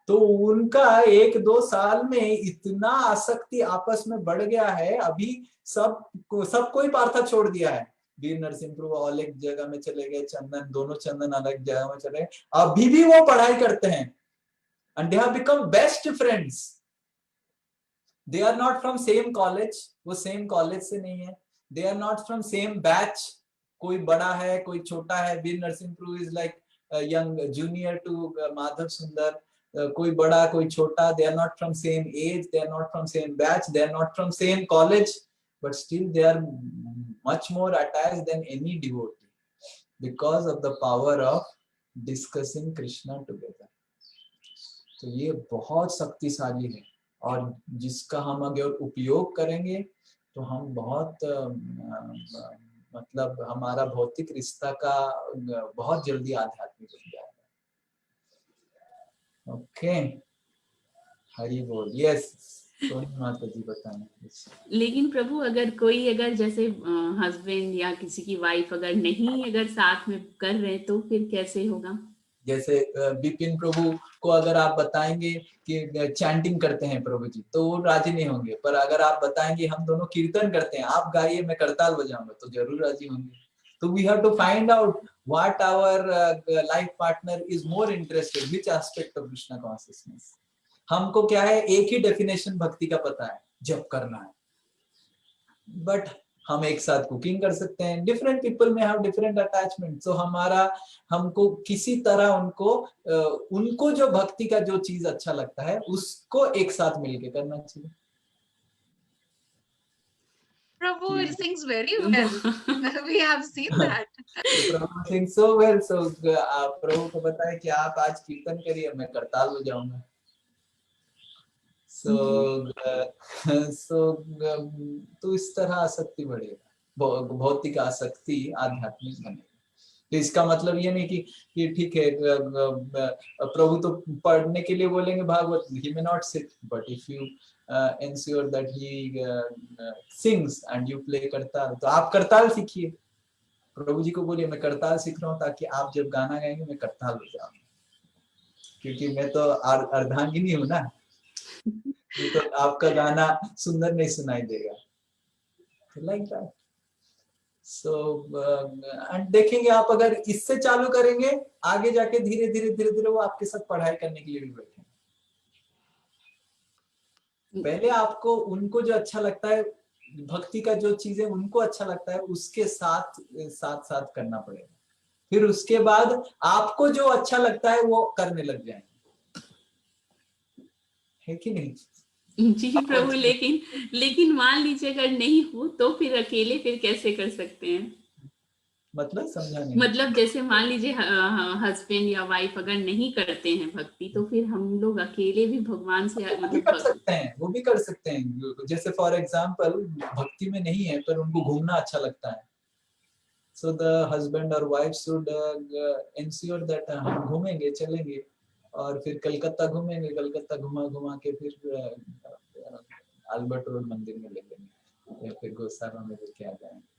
तो उनका 1-2 साल में इतना आसक्ति आपस में बढ़ गया है, अभी सब कोई पार्था छोड़ दिया है। वीर नरसिंह प्रभु अलग जगह में चले गए, चंदन, दोनों चंदन अलग जगह में चले गए, अभी भी वो पढ़ाई करते हैं, and they have become best friends. They are not from same college, वो सेम कॉलेज से नहीं है, they are not from same batch, कोई बड़ा है कोई छोटा है। Veer Narasimha Prabhu is like young junior to Madhav Sundar, कोई बड़ा कोई छोटा, they are not from same age, they are not from same batch, they are not from same college, but still they are much more attached than any devotee because of the power of discussing Krishna together. तो ये बहुत शक्तिशाली है, और जिसका हम अगर उपयोग करेंगे तो हम बहुत मतलब हमारा भौतिक रिश्ता का बहुत जल्दी आध्यात्मिक बन जाएगा। ओके, हरि बोल। यस, सोनी माता जी बताएं। लेकिन प्रभु अगर जैसे हस्बैंड या किसी की वाइफ अगर साथ में कर रहे तो फिर कैसे होगा? जैसे विपिन प्रभु को अगर आप बताएंगे कि चैंटिंग करते हैं प्रभु जी, तो वो राजी नहीं होंगे, पर अगर आप बताएंगे हम दोनों कीर्तन करते हैं, आप गाइए मैं करताल बजाऊंगा, तो जरूर राजी होंगे। So we have to find out what our life partner is more interested, which aspect of Krishna consciousness. हमको क्या है, एक ही डेफिनेशन भक्ति का पता है, जप करना है, बट हम एक साथ कुकिंग कर सकते हैं। डिफरेंट पीपल में हैव डिफरेंट अटैचमेंट, तो हमको किसी तरह उनको जो भक्ति का जो चीज अच्छा लगता है उसको एक साथ मिलके करना चाहिए। Prabhu sings very well. We have seen that. Prabhu sings so well. So प्रभु को बताए कि आप आज कीर्तन करिए, मैं करताल बजाऊंगा। तो इस तरह आसक्ति बढ़ेगा, भौतिक आसक्ति आध्यात्मिक बनेगा। तो इसका मतलब ये नहीं कि ठीक है प्रभु तो पढ़ने के लिए बोलेंगे Bhagavat, he may not sit, but if you ensure that he sings and you play करताल, तो आप करताल सीखिए। प्रभु जी को बोलिए मैं करताल सीख रहा हूँ ताकि आप जब गाना गाएंगे मैं करताल बजाऊंगा, क्योंकि मैं तो अर्धांगिनी हूँ ना, तो आपका गाना सुंदर नहीं सुनाई देगा। Like that. सो एंड देखेंगे आप अगर इससे चालू करेंगे, आगे जाके धीरे धीरे वो आपके साथ पढ़ाई करने के लिए भी बैठेंगे। पहले आपको उनको जो अच्छा लगता है, भक्ति का जो चीजें उनको अच्छा लगता है, उसके साथ करना पड़ेगा। फिर उसके बाद आपको जो अच्छा लगता है वो करने लग जाएंगे, है कि नहीं? जी प्रभु, लेकिन मान लीजिए अगर नहीं हो तो फिर अकेले फिर कैसे कर सकते हैं? मतलब समझा नहीं। मतलब जैसे मान लीजिए हस्बैंड या वाइफ अगर नहीं करते हैं भक्ति, तो फिर हम लोग अकेले भी भगवान से वो भी कर सकते हैं। जैसे फॉर एग्जांपल भक्ति में नहीं है पर उनको घूमना अच्छा लगता है, सो द हस्बैंड और वाइफ शुड इंश्योर दैट हम घूमेंगे, चलेंगे और फिर कलकत्ता घूमेंगे, कलकत्ता घुमा के फिर अल्बर्ट रोड मंदिर में ले लेंगे या फिर गोसावा में लेके आ जाएंगे।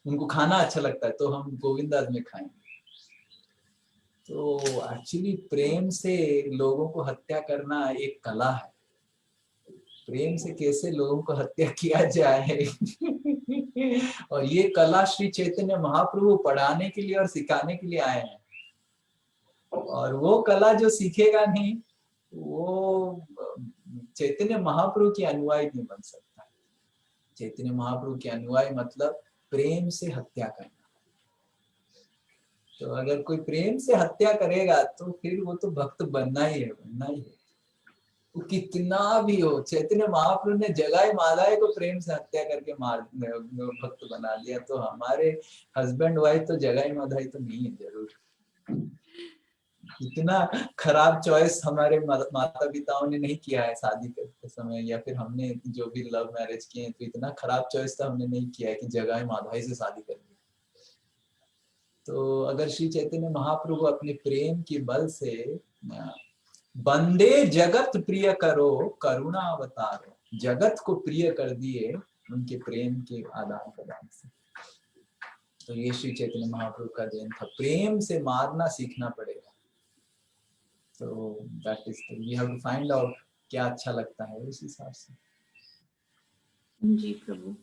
उनको खाना अच्छा लगता है तो हम गोविंदास में खाएंगे। तो एक्चुअली प्रेम से लोगों को हत्या करना एक कला है। प्रेम से कैसे लोगों को हत्या किया जाए और ये कला श्री चैतन्य महाप्रभु पढ़ाने के लिए और सिखाने के लिए आए हैं। और वो कला जो सीखेगा नहीं वो चैतन्य महाप्रभु की अनुयायी नहीं बन सकता। चैतन्य महाप्रभु के अनुयायी मतलब प्रेम से हत्या करना। तो अगर कोई प्रेम से हत्या करेगा तो फिर वो तो भक्त बनना ही है, बनना ही है। वो कितना भी हो, चैतन्य महाप्रभु ने जगाई मालाए को प्रेम से हत्या करके मार भक्त बना दिया, तो हमारे हस्बैंड वाइफ तो जगाई माधाई तो नहीं है जरूर। इतना खराब चॉइस हमारे माता पिताओं ने नहीं किया है शादी करते समय, या फिर हमने जो भी लव मैरिज किए हैं तो इतना खराब चॉइस तो हमने नहीं किया है कि जगाई माधाई से शादी कर ली। तो अगर श्री चैतन्य महाप्रभु अपने प्रेम के बल से बंदे जगत प्रिय करो करुणा अवतारो, जगत को प्रिय कर दिए उनके प्रेम के आदान प्रदान से। तो ये श्री चैतन्य महाप्रभु का देन था, प्रेम से मारना सीखना पड़ेगा। तो that is we have to find out क्या अच्छा लगता है उस हिसाब से। जी प्रभु,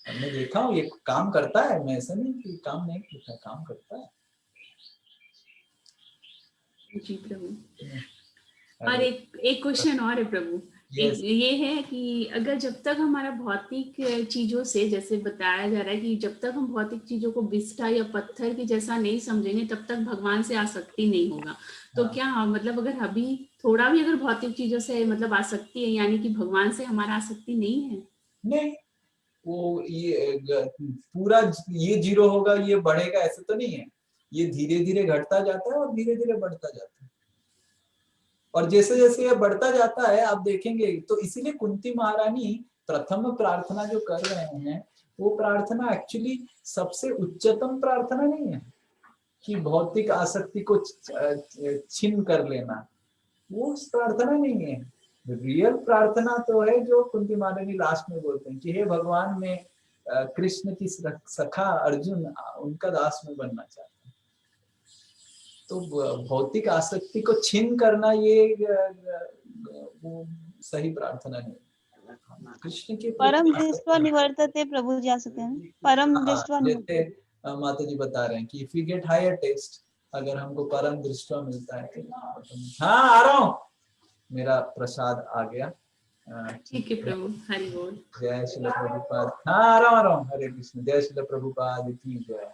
हमने देखा ये काम करता है, मैं ऐसा नहीं कि काम नहीं करता, काम करता है। जी प्रभु। और एक क्वेश्चन और है प्रभु। ये है कि अगर जब तक हमारा भौतिक चीजों से, जैसे बताया जा रहा है कि जब तक हम भौतिक चीजों को बिस्टा या पत्थर की जैसा नहीं समझेंगे तब तक भगवान से आसक्ति नहीं होगा। तो क्या मतलब अगर अभी थोड़ा भी अगर भौतिक चीजों से मतलब आसक्ति है, यानी कि भगवान से हमारा आसक्ति नहीं है? नहीं, वो ये पूरा ये जीरो होगा ये बढ़ेगा ऐसे तो नहीं है। ये धीरे धीरे घटता जाता है और धीरे धीरे बढ़ता जाता है। और जैसे जैसे ये बढ़ता जाता है आप देखेंगे, तो इसीलिए कुंती महारानी प्रथम प्रार्थना जो कर रहे हैं वो प्रार्थना एक्चुअली सबसे उच्चतम प्रार्थना नहीं है कि भौतिक आसक्ति को छिन्न कर लेना, वो प्रार्थना नहीं है। रियल प्रार्थना तो है जो कुंती महारानी लास्ट में बोलते हैं कि हे भगवान, मैं कृष्ण की सखा अर्जुन उनका दास में बनना चाहता हूँ। तो भौतिक आसक्ति को छीन करना ये वो सही प्रार्थना नहीं। कृष्ण के परम दृष्ट्वा निवर्तते प्रभु जा सकते हैं, परम दृष्ट्वा। जैसे माता जी बता रहे हैं कि if you get higher taste, अगर हमको परम दृष्ट्वा मिलता है तो हाँ आ रहा हूँ, मेरा प्रसाद आ गया। ठीक है प्रभु, हरि बोल। जय श्री प्रभुपाद। हाँ आ रहा हूँ, हरे कृष्ण। जय श्री प्रभुपाद की जय।